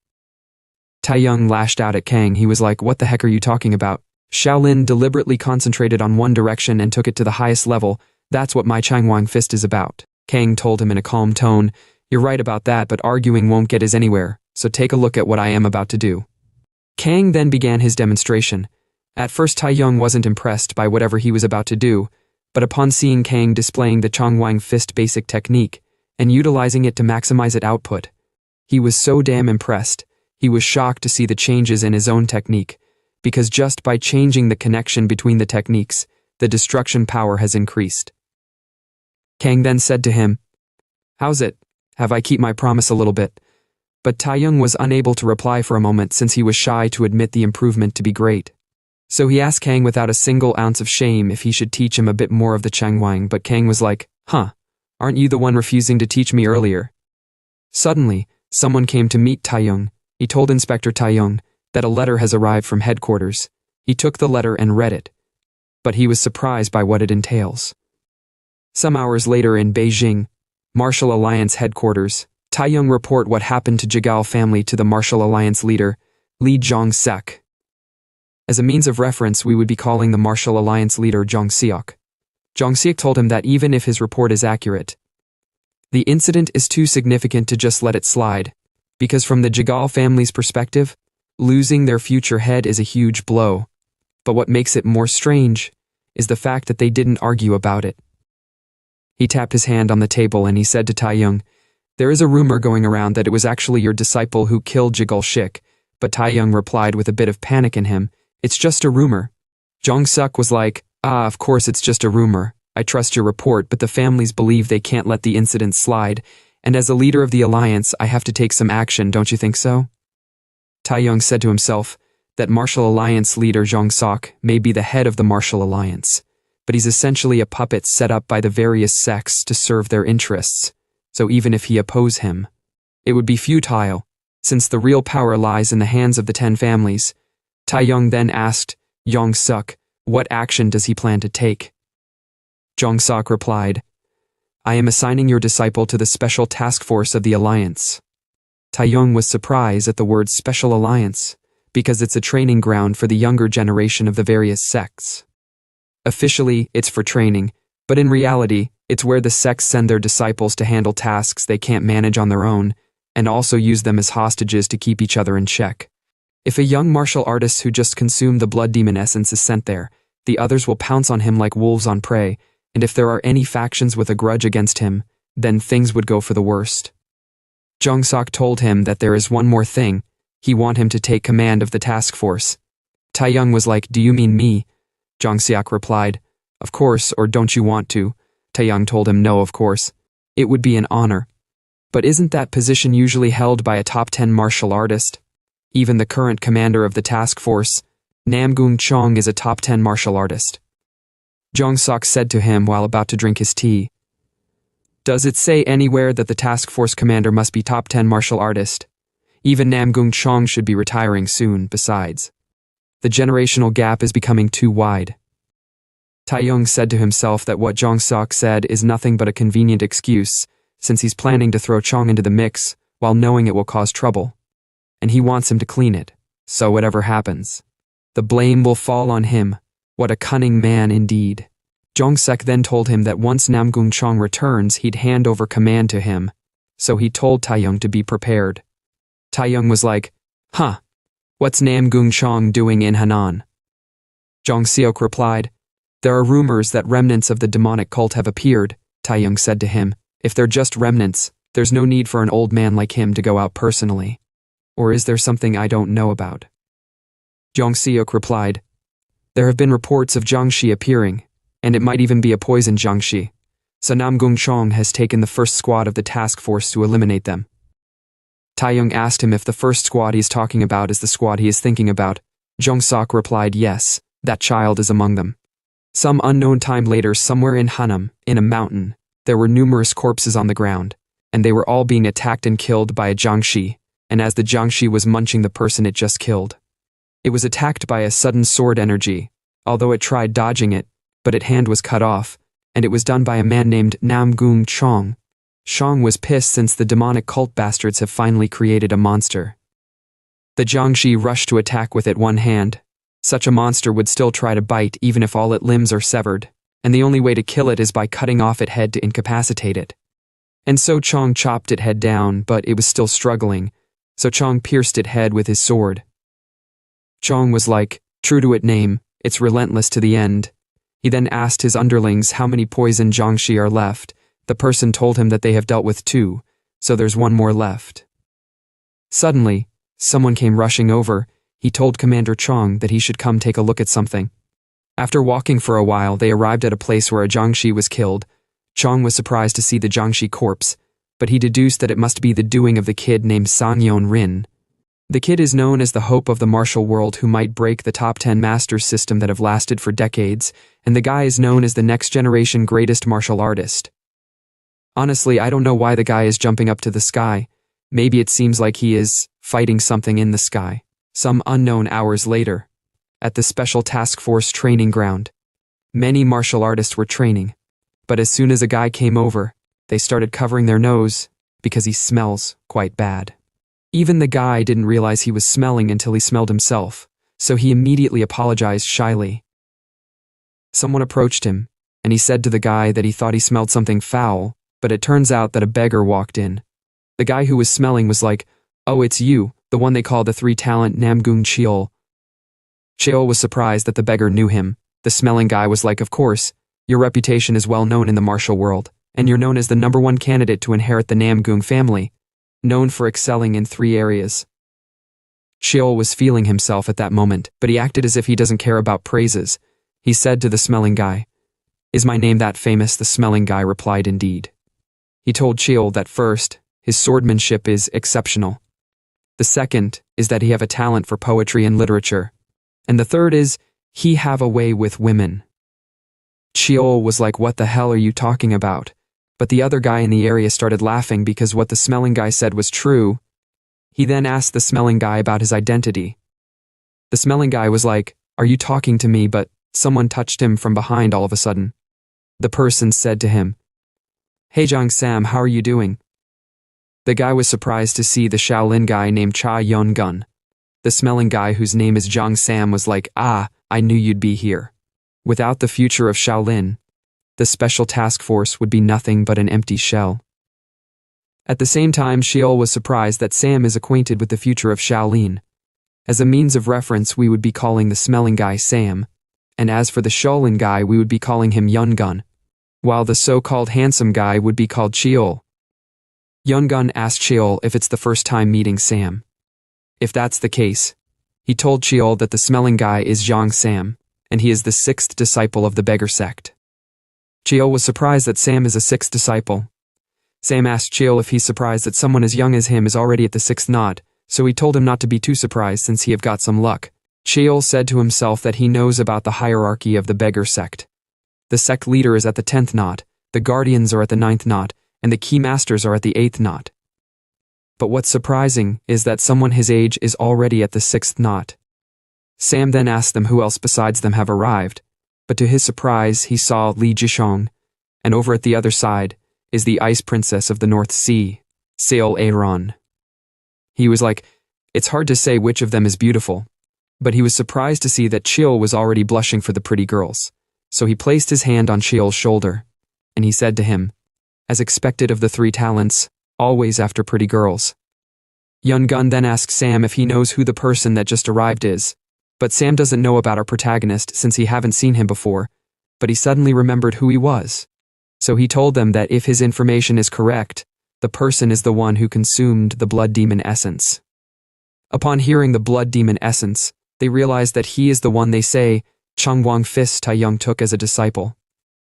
Taeyong lashed out at Kang. He was like, what the heck are you talking about? Shaolin deliberately concentrated on one direction and took it to the highest level. That's what my Changwang fist is about. Kang told him in a calm tone, you're right about that, but arguing won't get us anywhere, so take a look at what I am about to do. Kang then began his demonstration. At first Taeyong wasn't impressed by whatever he was about to do, but upon seeing Kang displaying the Changwang fist basic technique and utilizing it to maximize its output, he was so damn impressed. He was shocked to see the changes in his own technique, because just by changing the connection between the techniques, the destruction power has increased. Kang then said to him, how's it? Have I keep my promise a little bit? But Taeyong was unable to reply for a moment since he was shy to admit the improvement to be great. So he asked Kang without a single ounce of shame if he should teach him a bit more of the Changwang, but Kang was like, aren't you the one refusing to teach me earlier? Suddenly, someone came to meet Taeyong. He told Inspector Taeyong that a letter has arrived from headquarters. He took the letter and read it, but he was surprised by what it entails. Some hours later in Beijing, Martial Alliance headquarters, Taeyong report what happened to Jigal family to the Martial Alliance leader, Li Zhongseok. As a means of reference, we would be calling the Martial Alliance leader Zhongseok. Zhongseok told him that even if his report is accurate, the incident is too significant to just let it slide, because from the Jigal family's perspective, losing their future head is a huge blow. But what makes it more strange is the fact that they didn't argue about it. He tapped his hand on the table and he said to Taeyong, there is a rumor going around that it was actually your disciple who killed Jigal Shik, but Taeyong replied with a bit of panic in him, it's just a rumor. Zhongseok was like, of course it's just a rumor. I trust your report, but the families believe they can't let the incident slide, and as a leader of the alliance, I have to take some action, don't you think so? Taeyong said to himself that Martial Alliance leader Zhongseok may be the head of the Martial Alliance, but he's essentially a puppet set up by the various sects to serve their interests, so even if he oppose him, it would be futile, since the real power lies in the hands of the 10 families. Taeyong then asked Zhongseok, what action does he plan to take? Zhongseok replied, I am assigning your disciple to the Special Task Force of the Alliance. Taeyong was surprised at the word Special Alliance, because it's a training ground for the younger generation of the various sects. Officially, it's for training, but in reality, it's where the sects send their disciples to handle tasks they can't manage on their own, and also use them as hostages to keep each other in check. If a young martial artist who just consumed the blood demon essence is sent there, the others will pounce on him like wolves on prey, and if there are any factions with a grudge against him, then things would go for the worst. Zhongseok told him that there is one more thing. He want him to take command of the task force. Taeyong was like, do you mean me? Zhongseok replied, of course, or don't you want to? Taeyong told him no, of course. It would be an honor. But isn't that position usually held by a top 10 martial artist? Even the current commander of the task force, Namgung Chong, is a top 10 martial artist. Jong Sok said to him while about to drink his tea. Does it say anywhere that the task force commander must be top 10 martial artist? Even Namgung Chong should be retiring soon, besides. The generational gap is becoming too wide. Taeyong said to himself that what Jong Sok said is nothing but a convenient excuse, since he's planning to throw Chong into the mix while knowing it will cause trouble. And he wants him to clean it, so whatever happens, the blame will fall on him. What a cunning man indeed. Jong Sek then told him that once Namgung Chong returns, he'd hand over command to him, so he told Taeyong to be prepared. Taeyong was like, huh, what's Namgung Chong doing in Hanan? Jong Seok replied, there are rumors that remnants of the demonic cult have appeared. Taeyong said to him, if they're just remnants, there's no need for an old man like him to go out personally. Or is there something I don't know about? Jong Seok replied, there have been reports of Jiangxi appearing, and it might even be a poisoned Jiangxi, so Namgung Chong has taken the first squad of the task force to eliminate them. Taeyong asked him if the first squad he's talking about is the squad he is thinking about. Jong Sok replied yes, that child is among them. Some unknown time later, somewhere in Hanam, in a mountain, there were numerous corpses on the ground, and they were all being attacked and killed by a Jiangxi, and as the Jiangxi was munching the person it just killed. It was attacked by a sudden sword energy, although it tried dodging it, but its hand was cut off, and it was done by a man named Namgung Chong. Chong was pissed since the demonic cult bastards have finally created a monster. The Jiangxi rushed to attack with it one hand. Such a monster would still try to bite even if all its limbs are severed, and the only way to kill it is by cutting off its head to incapacitate it. And so Chong chopped its head down, but it was still struggling, so Chong pierced its head with his sword. Chong was like, true to its name, it's relentless to the end. He then asked his underlings how many poisoned Jiangxi are left. The person told him that they have dealt with 2, so there's 1 more left. Suddenly, someone came rushing over. He told Commander Chong that he should come take a look at something. After walking for a while, they arrived at a place where a Jiangxi was killed. Chong was surprised to see the Jiangxi corpse, but he deduced that it must be the doing of the kid named Sangyeon Rin. The kid is known as the hope of the martial world who might break the top 10 masters system that have lasted for decades, and the guy is known as the next generation greatest martial artist. Honestly, I don't know why the guy is jumping up to the sky. Maybe it seems like he is fighting something in the sky. Some unknown hours later, at the Special Task Force training ground, many martial artists were training, but as soon as a guy came over, they started covering their nose because he smells quite bad. Even the guy didn't realize he was smelling until he smelled himself, so he immediately apologized shyly. Someone approached him, and he said to the guy that he thought he smelled something foul, but it turns out that a beggar walked in. The guy who was smelling was like, oh, it's you, the one they call the 3-talent Namgung Cheol. Cheol was surprised that the beggar knew him. The smelling guy was like, of course, your reputation is well known in the martial world, and you're known as the #1 candidate to inherit the Namgung family, known for excelling in 3 areas. Cheol was feeling himself at that moment, but he acted as if he doesn't care about praises. He said to the smelling guy, is my name that famous? The smelling guy replied, indeed. He told Cheol that first, his swordmanship is exceptional. The second is that he have a talent for poetry and literature. And the third is, he have a way with women. Cheol was like, what the hell are you talking about? But the other guy in the area started laughing because what the smelling guy said was true. He then asked the smelling guy about his identity. The smelling guy was like, are you talking to me? But someone touched him from behind all of a sudden. The person said to him, hey Jong Sam, how are you doing? The guy was surprised to see the Shaolin guy named Cha Yun Gun. The smelling guy whose name is Jong Sam was like, ah, I knew you'd be here. Without the future of Shaolin, the special task force would be nothing but an empty shell. At the same time, Sheol was surprised that Sam is acquainted with the future of Shaolin. As a means of reference, we would be calling the smelling guy Sam, and as for the Shaolin guy, we would be calling him Yun-gun, while the so-called handsome guy would be called Cheol. Yun-gun asked Cheol if it's the first time meeting Sam. If that's the case, he told Cheol that the smelling guy is Zhang Sam, and he is the 6th disciple of the beggar sect. Cheol was surprised that Sam is a 6th disciple. Sam asked Cheol if he's surprised that someone as young as him is already at the 6th knot, so he told him not to be too surprised since he have got some luck. Cheol said to himself that he knows about the hierarchy of the beggar sect. The sect leader is at the 10th knot, the guardians are at the 9th knot, and the key masters are at the 8th knot. But what's surprising is that someone his age is already at the 6th knot. Sam then asked them who else besides them have arrived, but to his surprise he saw Li Jishong, and over at the other side is the Ice Princess of the North Sea, Seol Aeron. He was like, it's hard to say which of them is beautiful, but he was surprised to see that Cheol was already blushing for the pretty girls, so he placed his hand on Cheol's shoulder, and he said to him, as expected of the 3 talents, always after pretty girls. Yun Gun then asks Sam if he knows who the person that just arrived is, but Sam doesn't know about our protagonist since he haven't seen him before, but he suddenly remembered who he was. So he told them that if his information is correct, the person is the one who consumed the blood demon essence. Upon hearing the blood demon essence, they realized that he is the one they say Changwang Fist Taeyong took as a disciple.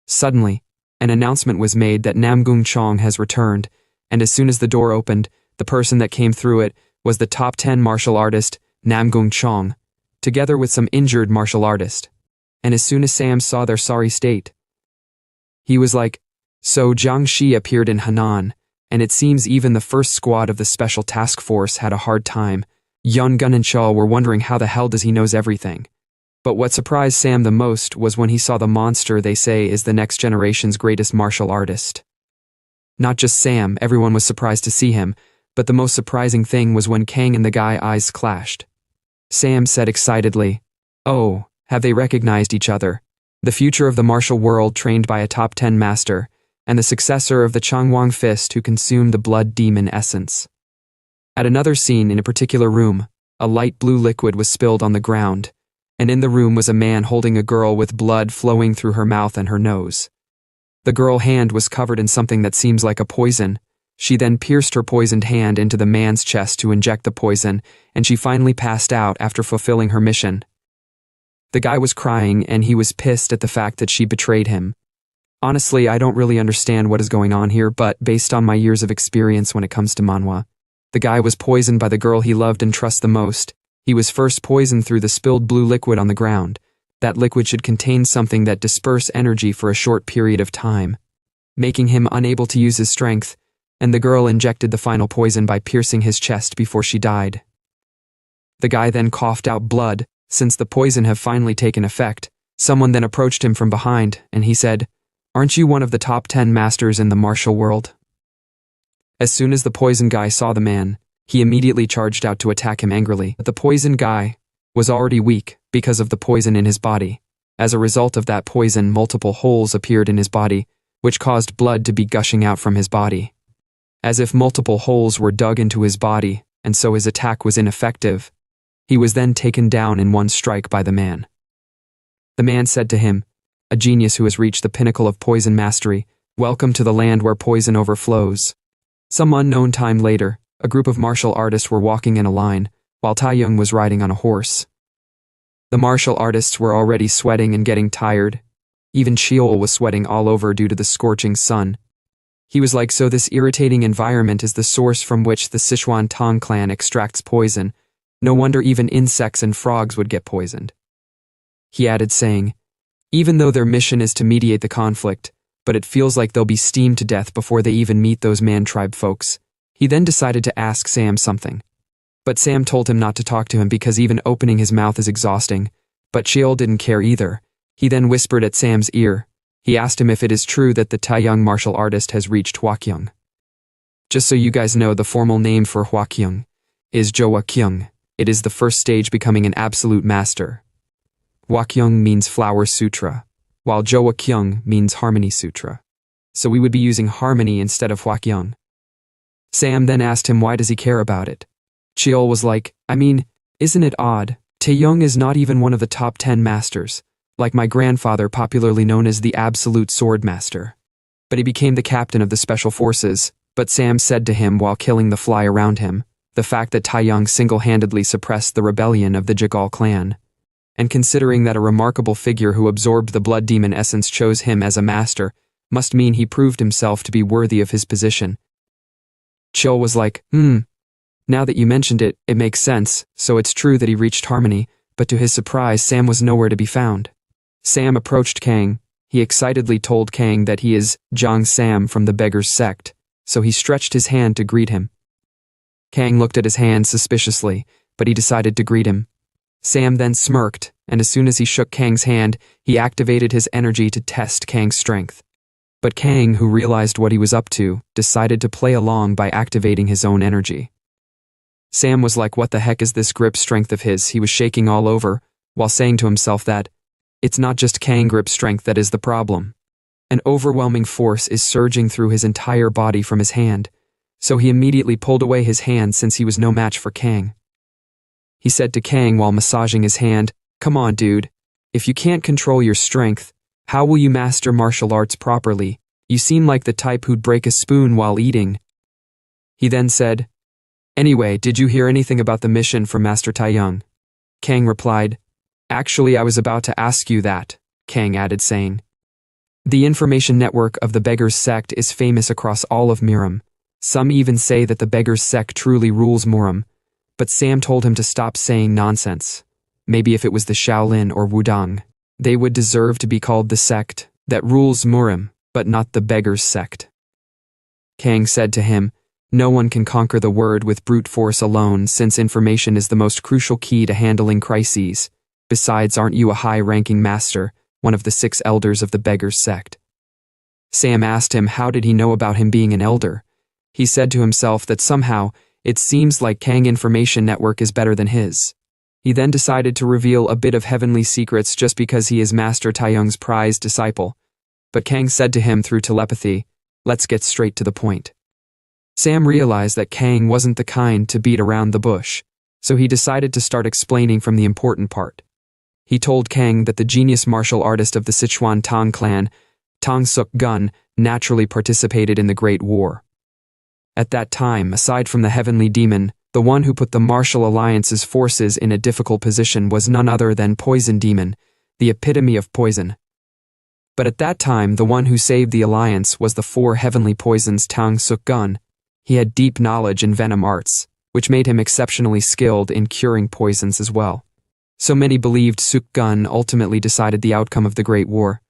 Suddenly, an announcement was made that Namgung Chong has returned, and as soon as the door opened, the person that came through it was the top 10 martial artist, Namgung Chong, together with some injured martial artist. And as soon as Sam saw their sorry state, he was like, so Jiang Shi appeared in Henan, and it seems even the first squad of the special task force had a hard time. Yun Gun and Shaw were wondering how the hell does he knows everything. But what surprised Sam the most was when he saw the monster they say is the next generation's greatest martial artist. Not just Sam, everyone was surprised to see him, but the most surprising thing was when Kang and the guy eyes clashed. Sam said excitedly, oh, have they recognized each other? The future of the martial world trained by a top 10 master, and the successor of the Changwang Fist who consumed the blood demon essence. At another scene in a particular room, a light blue liquid was spilled on the ground, and in the room was a man holding a girl with blood flowing through her mouth and her nose. The girl's hand was covered in something that seems like a poison. She then pierced her poisoned hand into the man's chest to inject the poison, and she finally passed out after fulfilling her mission. The guy was crying, and he was pissed at the fact that she betrayed him. Honestly, I don't really understand what is going on here, but based on my years of experience when it comes to manhwa, the guy was poisoned by the girl he loved and trusts the most. He was first poisoned through the spilled blue liquid on the ground. That liquid should contain something that disperse energy for a short period of time, making him unable to use his strength, and the girl injected the final poison by piercing his chest before she died. The guy then coughed out blood. Since the poison had finally taken effect, someone then approached him from behind, and he said, aren't you one of the top 10 masters in the martial world? As soon as the poison guy saw the man, he immediately charged out to attack him angrily. But the poison guy was already weak because of the poison in his body. As a result of that poison, multiple holes appeared in his body, which caused blood to be gushing out from his body. As if multiple holes were dug into his body, and so his attack was ineffective. He was then taken down in one strike by the man. The man said to him, a genius who has reached the pinnacle of poison mastery, welcome to the land where poison overflows. Some unknown time later, a group of martial artists were walking in a line, while Taeyong was riding on a horse. The martial artists were already sweating and getting tired. Even Cheol was sweating all over due to the scorching sun. He was like, so this irritating environment is the source from which the Sichuan Tong clan extracts poison. No wonder even insects and frogs would get poisoned. He added, saying, even though their mission is to mediate the conflict, but it feels like they'll be steamed to death before they even meet those man tribe folks. He then decided to ask Sam something. But Sam told him not to talk to him because even opening his mouth is exhausting, but Cheol didn't care either. He then whispered at Sam's ear. He asked him if it is true that the Taeyong martial artist has reached Hwakyung. Just so you guys know, the formal name for Hwakyung is Jowakyung. It is the first stage becoming an absolute master. Hwakyung means Flower Sutra, while Jowakyung means Harmony Sutra. So we would be using Harmony instead of Hwakyung. Sam then asked him why does he care about it. Cheol was like, I mean, isn't it odd? Taeyong is not even one of the top 10 masters, like my grandfather popularly known as the Absolute Sword Master. But he became the captain of the Special Forces, but Sam said to him while killing the fly around him, the fact that Taeyong single-handedly suppressed the rebellion of the Jagal clan. And considering that a remarkable figure who absorbed the blood demon essence chose him as a master, must mean he proved himself to be worthy of his position, Chill was like, now that you mentioned it, it makes sense, so it's true that he reached harmony, but to his surprise, Sam was nowhere to be found. Sam approached Kang. He excitedly told Kang that he is Jong Sam from the Beggar's Sect, so he stretched his hand to greet him. Kang looked at his hand suspiciously, but he decided to greet him. Sam then smirked, and as soon as he shook Kang's hand, he activated his energy to test Kang's strength. But Kang, who realized what he was up to, decided to play along by activating his own energy. Sam was like, what the heck is this grip strength of his? He was shaking all over, while saying to himself that, it's not just Kang grip strength that is the problem. An overwhelming force is surging through his entire body from his hand, so he immediately pulled away his hand since he was no match for Kang. He said to Kang while massaging his hand, come on dude, if you can't control your strength, how will you master martial arts properly? You seem like the type who'd break a spoon while eating. He then said, anyway, did you hear anything about the mission from Master Taeyong? Kang replied, actually I was about to ask you that, Kang added saying. The information network of the Beggar's Sect is famous across all of Miram. Some even say that the Beggar's Sect truly rules Miram, but Sam told him to stop saying nonsense. Maybe if it was the Shaolin or Wudang, they would deserve to be called the sect that rules Miram, but not the Beggar's Sect. Kang said to him, no one can conquer the word with brute force alone since information is the most crucial key to handling crises. Besides, aren't you a high-ranking master, one of the 6 elders of the Beggar's Sect? Sam asked him how did he know about him being an elder. He said to himself that somehow, it seems like Kang information network is better than his. He then decided to reveal a bit of heavenly secrets just because he is Master Taeyong's prized disciple. But Kang said to him through telepathy, let's get straight to the point. Sam realized that Kang wasn't the kind to beat around the bush, so he decided to start explaining from the important part. He told Kang that the genius martial artist of the Sichuan Tang clan, Tang Suk Gun, naturally participated in the Great War. At that time, aside from the heavenly demon, the one who put the Martial Alliance's forces in a difficult position was none other than Poison Demon, the epitome of poison. But at that time, the one who saved the Alliance was the 4 heavenly poisons Tang Suk Gun. He had deep knowledge in venom arts, which made him exceptionally skilled in curing poisons as well. So many believed Suk Gun ultimately decided the outcome of the Great War.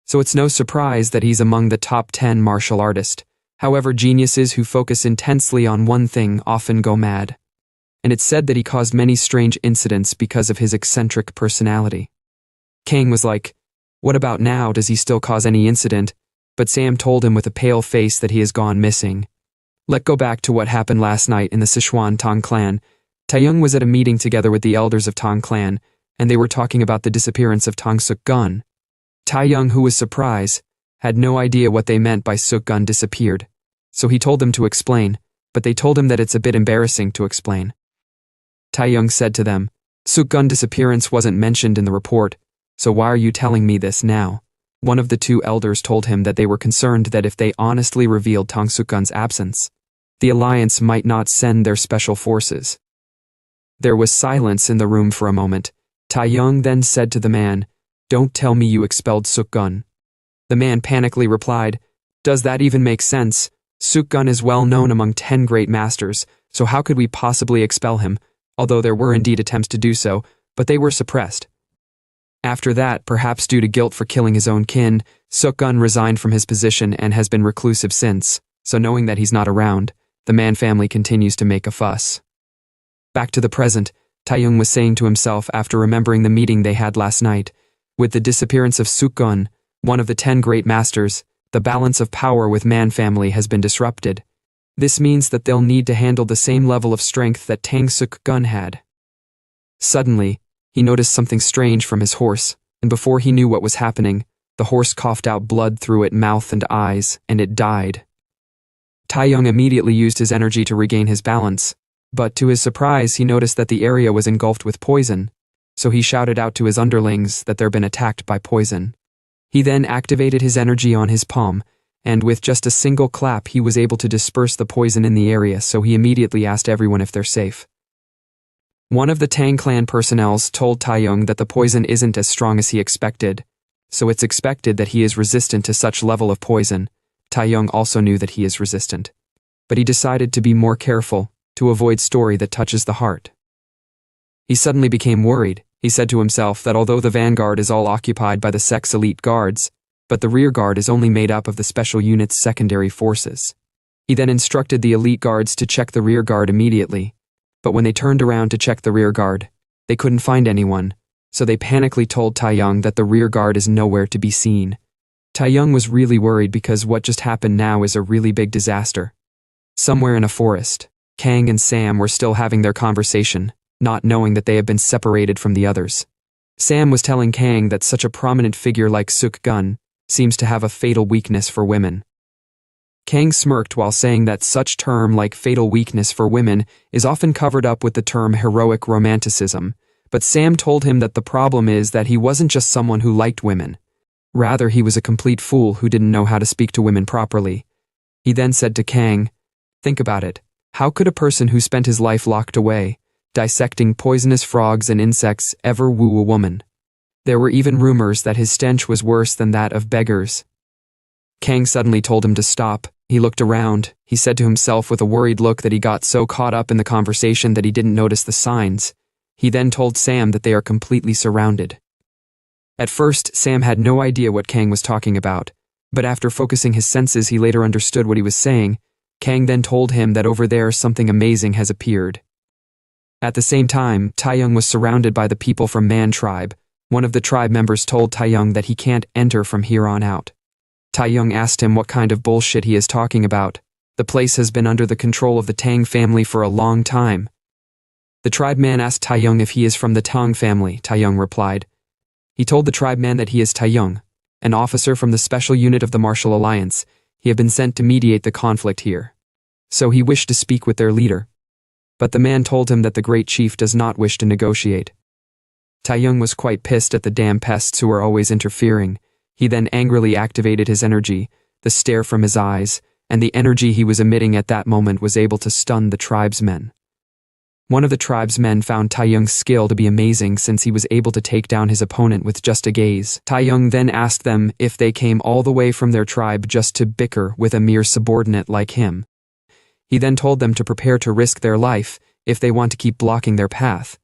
So it's no surprise that he's among the top 10 martial artists. However, geniuses who focus intensely on one thing often go mad. And it's said that he caused many strange incidents because of his eccentric personality. Kang was like, what about now? Does he still cause any incident? But Sam told him with a pale face that he has gone missing. Let's go back to what happened last night in the Sichuan Tang clan. Taeyong was at a meeting together with the elders of Tang clan, and they were talking about the disappearance of Tang Suk Gun. Taeyong, who was surprised, had no idea what they meant by Suk Gun disappeared, so he told them to explain, but they told him that it's a bit embarrassing to explain. Taeyong said to them, Suk Gun disappearance wasn't mentioned in the report, so why are you telling me this now? One of the 2 elders told him that they were concerned that if they honestly revealed Tang Suk Gun's absence, the Alliance might not send their special forces. There was silence in the room for a moment. Taeyong then said to the man, don't tell me you expelled Suk Gun. The man panically replied, does that even make sense? Suk Gun is well known among 10 great masters, so how could we possibly expel him? Although there were indeed attempts to do so, but they were suppressed. After that, perhaps due to guilt for killing his own kin, Suk Gun resigned from his position and has been reclusive since, so knowing that he's not around, the Man family continues to make a fuss. Back to the present, Taeyong was saying to himself after remembering the meeting they had last night. With the disappearance of Suk Gun, one of the 10 great masters, the balance of power with Man family has been disrupted. This means that they'll need to handle the same level of strength that Tang Suk Gun had. Suddenly, he noticed something strange from his horse, and before he knew what was happening, the horse coughed out blood through its mouth and eyes, and it died. Taeyong immediately used his energy to regain his balance, but to his surprise he noticed that the area was engulfed with poison, so he shouted out to his underlings that they'd been attacked by poison. He then activated his energy on his palm, and with just a single clap he was able to disperse the poison in the area, so he immediately asked everyone if they're safe. One of the Tang clan personnels told Taeyong that the poison isn't as strong as he expected, so it's expected that he is resistant to such level of poison. Taeyong also knew that he is resistant. but he decided to be more careful, to avoid story that touches the heart. He suddenly became worried. He said to himself that although the vanguard is all occupied by the sex elite guards, but the rear guard is only made up of the special unit's secondary forces. He then instructed the elite guards to check the rear guard immediately, but when they turned around to check the rear guard, they couldn't find anyone, so they panically told Taeyong that the rear guard is nowhere to be seen. Taeyong was really worried because what just happened now is a really big disaster. Somewhere in a forest, Kang and Sam were still having their conversation, not knowing that they had been separated from the others. Sam was telling Kang that such a prominent figure like Suk Gun seems to have a fatal weakness for women. Kang smirked while saying that such term like fatal weakness for women is often covered up with the term heroic romanticism, but Sam told him that the problem is that he wasn't just someone who liked women. Rather, he was a complete fool who didn't know how to speak to women properly. He then said to Kang, "Think about it. How could a person who spent his life locked away, dissecting poisonous frogs and insects, ever woo a woman? There were even rumors that his stench was worse than that of beggars." Kang suddenly told him to stop. He looked around. He said to himself with a worried look that he got so caught up in the conversation that he didn't notice the signs. He then told Sam that they are completely surrounded. At first, Sam had no idea what Kang was talking about, but after focusing his senses he later understood what he was saying. Kang then told him that over there something amazing has appeared. At the same time, Taeyong was surrounded by the people from Man tribe. One of the tribe members told Taeyong that he can't enter from here on out. Taeyong asked him what kind of bullshit he is talking about. The place has been under the control of the Tang family for a long time. The tribe man asked Taeyong if he is from the Tang family. Taeyong replied. He told the tribe man that he is Taeyong, an officer from the special unit of the Martial Alliance. He had been sent to mediate the conflict here. So he wished to speak with their leader. But the man told him that the great chief does not wish to negotiate. Taeyong was quite pissed at the damn pests who were always interfering. He then angrily activated his energy. The stare from his eyes, and the energy he was emitting at that moment was able to stun the tribesmen. One of the tribesmen found Taeyong's skill to be amazing since he was able to take down his opponent with just a gaze. Taeyong then asked them if they came all the way from their tribe just to bicker with a mere subordinate like him. He then told them to prepare to risk their life if they want to keep blocking their path.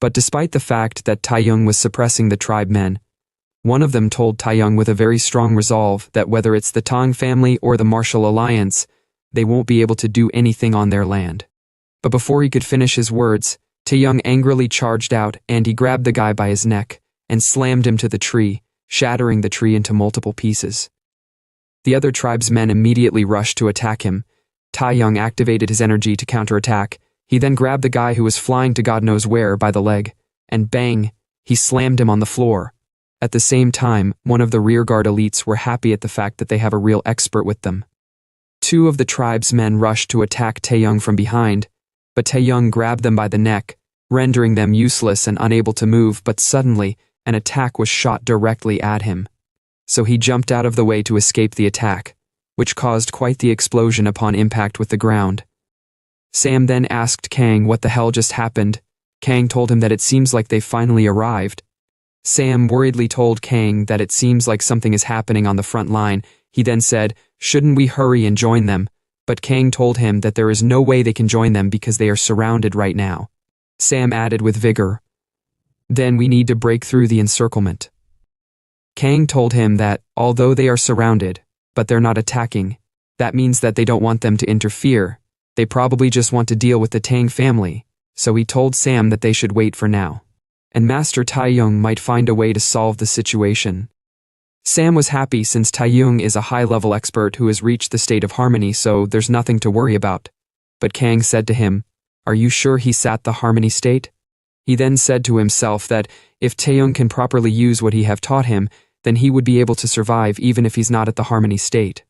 But despite the fact that Taeyong was suppressing the tribemen, one of them told Taeyong with a very strong resolve that whether it's the Tang family or the Martial Alliance, they won't be able to do anything on their land. But before he could finish his words, Taeyong angrily charged out and he grabbed the guy by his neck and slammed him to the tree, shattering the tree into multiple pieces. The other tribesmen immediately rushed to attack him. Taeyong activated his energy to counterattack. He then grabbed the guy who was flying to God knows where by the leg, and bang, he slammed him on the floor. At the same time, one of the rearguard elites were happy at the fact that they have a real expert with them. Two of the tribesmen rushed to attack Taeyong from behind, but Taeyong grabbed them by the neck, rendering them useless and unable to move, but suddenly, an attack was shot directly at him. So he jumped out of the way to escape the attack, which caused quite the explosion upon impact with the ground. Sam then asked Kang what the hell just happened. Kang told him that it seems like they finally arrived. Sam worriedly told Kang that it seems like something is happening on the front line. He then said, "Shouldn't we hurry and join them?" But Kang told him that there is no way they can join them because they are surrounded right now. Sam added with vigor, "Then we need to break through the encirclement." Kang told him that, although they are surrounded, but they're not attacking, that means that they don't want them to interfere. They probably just want to deal with the Tang family, so he told Sam that they should wait for now. And Master Taeyong might find a way to solve the situation. Sam was happy since Taeyong is a high-level expert who has reached the state of harmony, so there's nothing to worry about. But Kang said to him, "Are you sure he's at the harmony state?" He then said to himself that if Taeyong can properly use what he have taught him, then he would be able to survive even if he's not at the harmony state.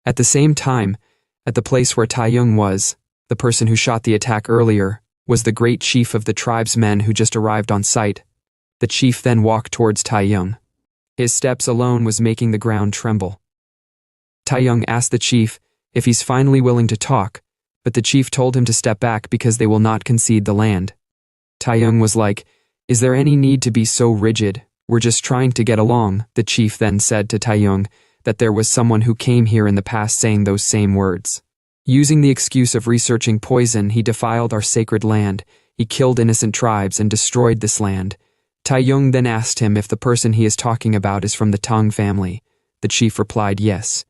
At the same time, at the place where Taeyong was, the person who shot the attack earlier, was the great chief of the tribesmen who just arrived on site. The chief then walked towards Taeyong. His steps alone was making the ground tremble. Taeyong asked the chief if he's finally willing to talk, but the chief told him to step back because they will not concede the land. Taeyong was like, "Is there any need to be so rigid? We're just trying to get along." The chief then said to Taeyong that there was someone who came here in the past saying those same words. Using the excuse of researching poison, he defiled our sacred land. He killed innocent tribes and destroyed this land. Taeyong then asked him if the person he is talking about is from the Tang family. The chief replied yes.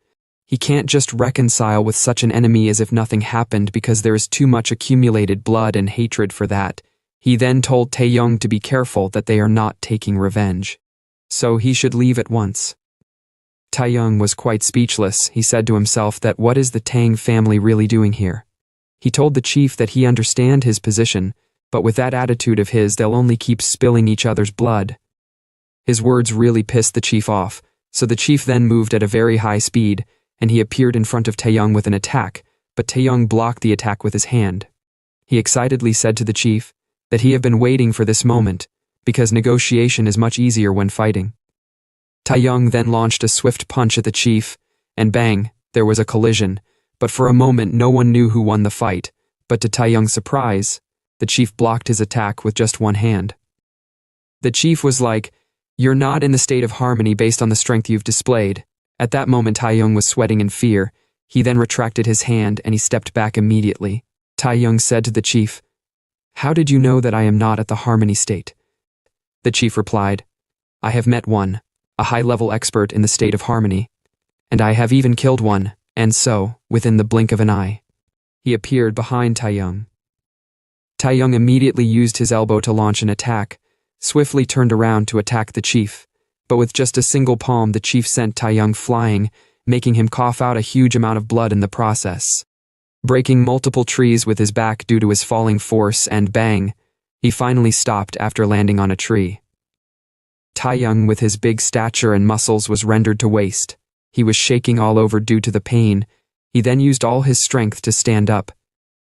He can't just reconcile with such an enemy as if nothing happened because there is too much accumulated blood and hatred for that. He then told Taeyong to be careful that they are not taking revenge. So he should leave at once. Taeyong was quite speechless. He said to himself that what is the Tang family really doing here? He told the chief that he understand his position, but with that attitude of his they'll only keep spilling each other's blood. His words really pissed the chief off, so the chief then moved at a very high speed, and he appeared in front of Taeyong with an attack, but Taeyong blocked the attack with his hand. He excitedly said to the chief that he had been waiting for this moment, because negotiation is much easier when fighting. Taeyong then launched a swift punch at the chief, and bang, there was a collision, but for a moment no one knew who won the fight, but to Taeyong's surprise, the chief blocked his attack with just one hand. The chief was like, "You're not in the state of harmony based on the strength you've displayed." At that moment Taeyong was sweating in fear. He then retracted his hand and he stepped back immediately. Taeyong said to the chief, "How did you know that I am not at the harmony state?" The chief replied, "I have met one, a high-level expert in the state of harmony, and I have even killed one," and so, within the blink of an eye, he appeared behind Taeyong. Taeyong immediately used his elbow to launch an attack, swiftly turned around to attack the chief, but with just a single palm the chief sent Taeyong flying, making him cough out a huge amount of blood in the process. Breaking multiple trees with his back due to his falling force, and bang, he finally stopped after landing on a tree. Taeyong, with his big stature and muscles, was rendered to waste. He was shaking all over due to the pain. He then used all his strength to stand up.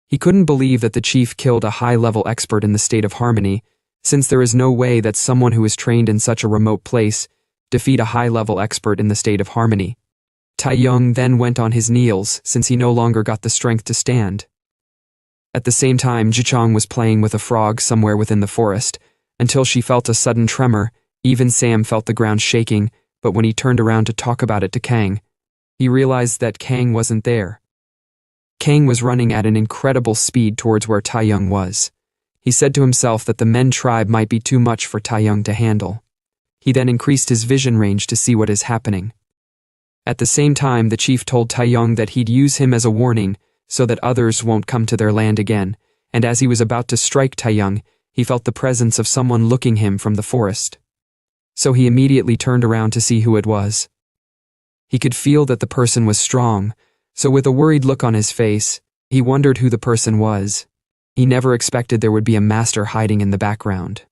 He couldn't believe that the chief killed a high-level expert in the state of harmony, since there is no way that someone who is trained in such a remote place defeat a high-level expert in the state of harmony. Taeyong then went on his knees since he no longer got the strength to stand. At the same time, Jichong was playing with a frog somewhere within the forest, until she felt a sudden tremor. Even Sam felt the ground shaking, but when he turned around to talk about it to Kang, he realized that Kang wasn't there. Kang was running at an incredible speed towards where Taeyong was. He said to himself that the Men tribe might be too much for Taeyong to handle. He then increased his vision range to see what is happening. At the same time, the chief told Taeyong that he'd use him as a warning so that others won't come to their land again, and as he was about to strike Taeyong, he felt the presence of someone looking him from the forest. So he immediately turned around to see who it was. He could feel that the person was strong, so with a worried look on his face, he wondered who the person was. He never expected there would be a master hiding in the background.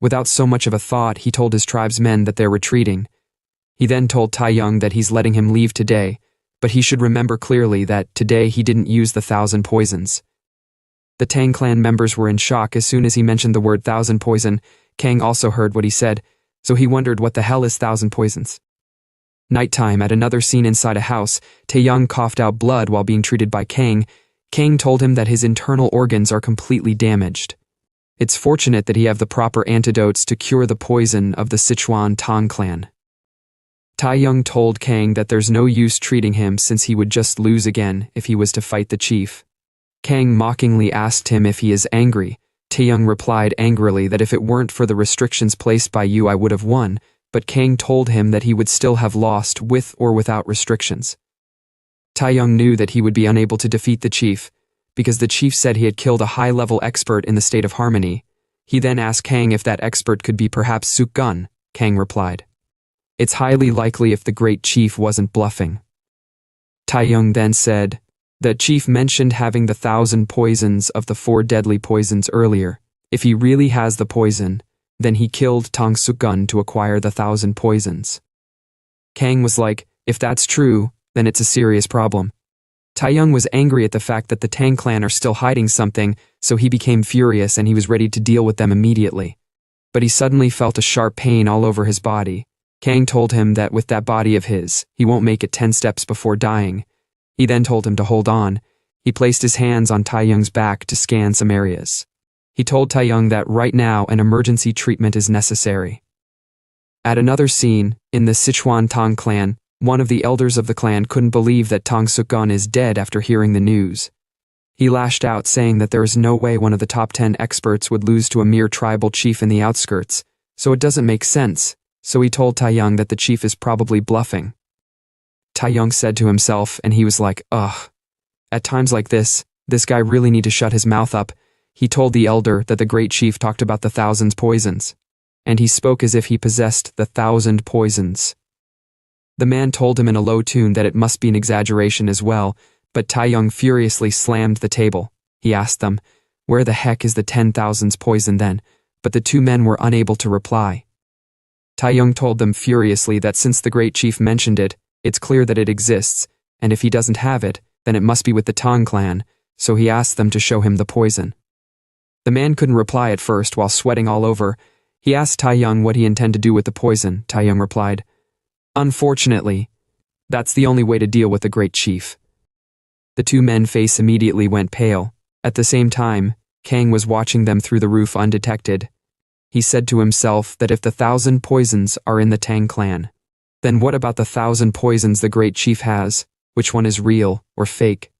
Without so much of a thought, he told his tribesmen that they're retreating. He then told Taeyong that he's letting him leave today, but he should remember clearly that today he didn't use the 1,000 poisons. The Tang clan members were in shock as soon as he mentioned the word 1,000 poison. Kang also heard what he said, so he wondered what the hell is 1,000 poisons. Nighttime, at another scene inside a house, Taeyong coughed out blood while being treated by Kang. Kang told him that his internal organs are completely damaged. It's fortunate that he have the proper antidotes to cure the poison of the Sichuan Tang clan. Taeyong told Kang that there's no use treating him since he would just lose again if he was to fight the chief. Kang mockingly asked him if he is angry. Taeyong replied angrily that if it weren't for the restrictions placed by you I would have won, but Kang told him that he would still have lost with or without restrictions. Taeyong knew that he would be unable to defeat the chief, because the chief said he had killed a high-level expert in the state of harmony. He then asked Kang if that expert could be perhaps Suk-gun. Kang replied, "It's highly likely if the great chief wasn't bluffing." Taeyong then said, "The chief mentioned having the 1,000 poisons of the 4 deadly poisons earlier. If he really has the poison, then he killed Tang Suk-gun to acquire the 1,000 poisons." Kang was like, "If that's true, then it's a serious problem." Taeyong was angry at the fact that the Tang clan are still hiding something, so he became furious and he was ready to deal with them immediately. But he suddenly felt a sharp pain all over his body. Kang told him that with that body of his, he won't make it 10 steps before dying. He then told him to hold on. He placed his hands on Taeyong's back to scan some areas. He told Taeyong that right now an emergency treatment is necessary. At another scene, in the Sichuan Tang clan, One of the elders of the clan couldn't believe that Tang Sukgon is dead after hearing the news. He lashed out, saying that there is no way one of the top 10 experts would lose to a mere tribal chief in the outskirts, so it doesn't make sense, so he told Taeyong that the chief is probably bluffing. Taeyong said to himself, and he was like, ugh. At times like this guy really need to shut his mouth up. He told the elder that the great chief talked about the 1,000 poisons, and he spoke as if he possessed the 1,000 poisons. The man told him in a low tune that it must be an exaggeration as well, but Taeyong furiously slammed the table. He asked them, where the heck is the 10,000s poison then? But the two men were unable to reply. Taeyong told them furiously that since the great chief mentioned it, it's clear that it exists, and if he doesn't have it, then it must be with the Tang clan, so he asked them to show him the poison. The man couldn't reply at first while sweating all over. He asked Taeyong what he intended to do with the poison. Taeyong replied, unfortunately, that's the only way to deal with the great chief. The two men's face immediately went pale. At the same time, Kang was watching them through the roof undetected. He said to himself that if the 1,000 poisons are in the Tang clan, then what about the 1,000 poisons the great chief has? Which one is real or fake?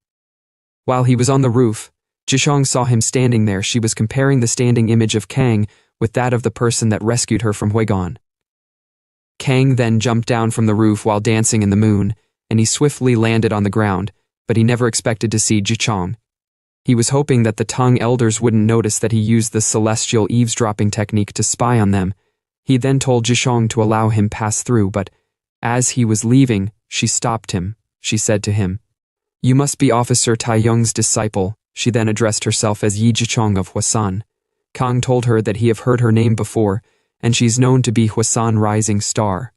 While he was on the roof, Jishong saw him standing there. She was comparing the standing image of Kang with that of the person that rescued her from Huigon. Kang then jumped down from the roof while dancing in the moon, and he swiftly landed on the ground, but he never expected to see Jishong. He was hoping that the Tang elders wouldn't notice that he used the celestial eavesdropping technique to spy on them. He then told Jishong to allow him pass through, but as he was leaving, she stopped him. She said to him, you must be Officer Taeyong's disciple. She then addressed herself as Yi Jichong of Hwasan. Kang told her that he have heard her name before, and she's known to be Hwasan Rising Star.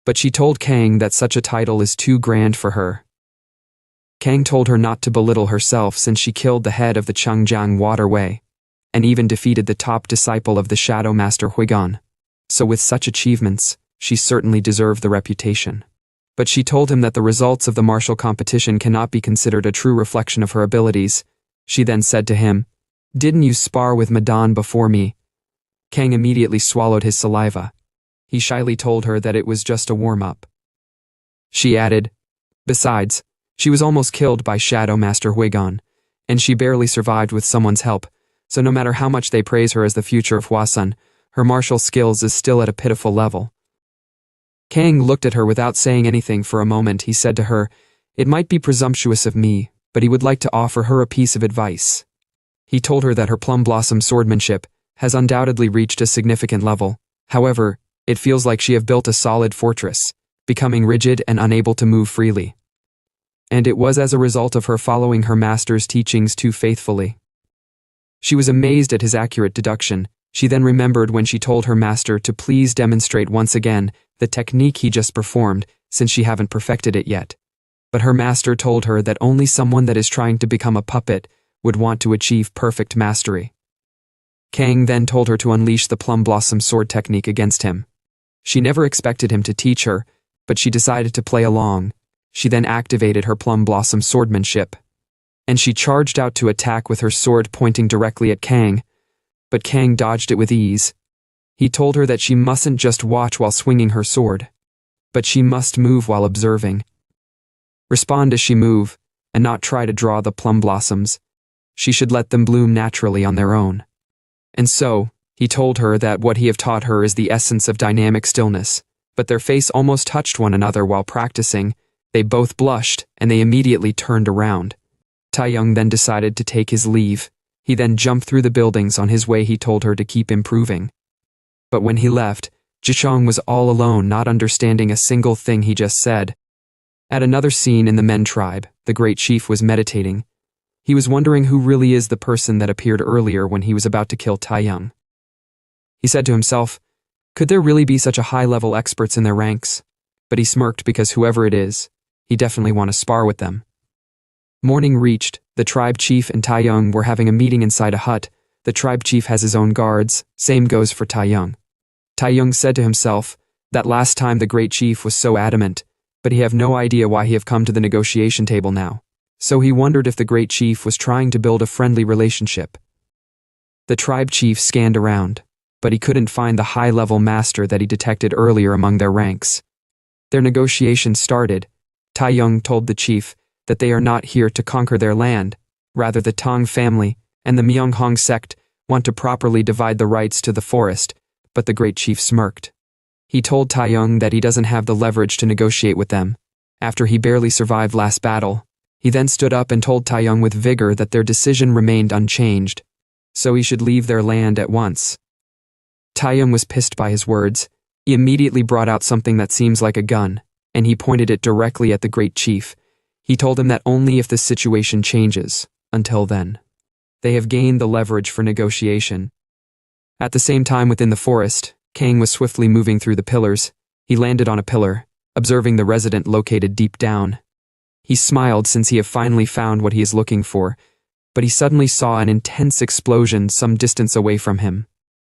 But she told Kang that such a title is too grand for her. Kang told her not to belittle herself since she killed the head of the Changjiang Waterway, and even defeated the top disciple of the Shadow Master Huigon. So with such achievements, she certainly deserved the reputation. But she told him that the results of the martial competition cannot be considered a true reflection of her abilities. She then said to him, didn't you spar with Madan before me? Kang immediately swallowed his saliva. He shyly told her that it was just a warm-up. She added, besides, she was almost killed by Shadow Master Huigon, and she barely survived with someone's help, so no matter how much they praise her as the future of Hwasun, her martial skills is still at a pitiful level. Kang looked at her without saying anything for a moment. He said to her, it might be presumptuous of me, but he would like to offer her a piece of advice. He told her that her plum blossom swordmanship has undoubtedly reached a significant level. However, it feels like she have built a solid fortress, becoming rigid and unable to move freely. And it was as a result of her following her master's teachings too faithfully. She was amazed at his accurate deduction. She then remembered when she told her master to please demonstrate once again the technique he just performed, since she haven't perfected it yet. But her master told her that only someone that is trying to become a puppet would want to achieve perfect mastery. Kang then told her to unleash the plum blossom sword technique against him. She never expected him to teach her, but she decided to play along. She then activated her plum blossom swordmanship, and she charged out to attack with her sword pointing directly at Kang, but Kang dodged it with ease. He told her that she mustn't just watch while swinging her sword, but she must move while observing. Respond as she move, and not try to draw the plum blossoms. She should let them bloom naturally on their own. And so, he told her that what he have taught her is the essence of dynamic stillness, but their face almost touched one another while practicing. They both blushed, and they immediately turned around. Taeyong then decided to take his leave. He then jumped through the buildings. On his way he told her to keep improving. But when he left, Jishong was all alone, not understanding a single thing he just said. At another scene in the Men tribe, the great chief was meditating. He was wondering who really is the person that appeared earlier when he was about to kill Taeyong. He said to himself, could there really be such a high-level experts in their ranks? But he smirked because whoever it is, he definitely want to spar with them. Morning reached. The tribe chief and Taeyong were having a meeting inside a hut. The tribe chief has his own guards, same goes for Taeyong. Taeyong said to himself, that last time the great chief was so adamant, but he have no idea why he have come to the negotiation table now. So he wondered if the great chief was trying to build a friendly relationship. The tribe chief scanned around, but he couldn't find the high-level master that he detected earlier among their ranks. Their negotiations started. Taeyong told the chief that they are not here to conquer their land. Rather, the Tang family and the Myeonghong sect want to properly divide the rights to the forest, but the great chief smirked. He told Taeyong that he doesn't have the leverage to negotiate with them. After he barely survived last battle, he then stood up and told Taeyong with vigor that their decision remained unchanged, so he should leave their land at once. Taeyong was pissed by his words. He immediately brought out something that seems like a gun, and he pointed it directly at the great chief. He told him that only if the situation changes. Until then, they have gained the leverage for negotiation. At the same time within the forest, Kang was swiftly moving through the pillars. He landed on a pillar, observing the resident located deep down. He smiled since he had finally found what he is looking for, but he suddenly saw an intense explosion some distance away from him.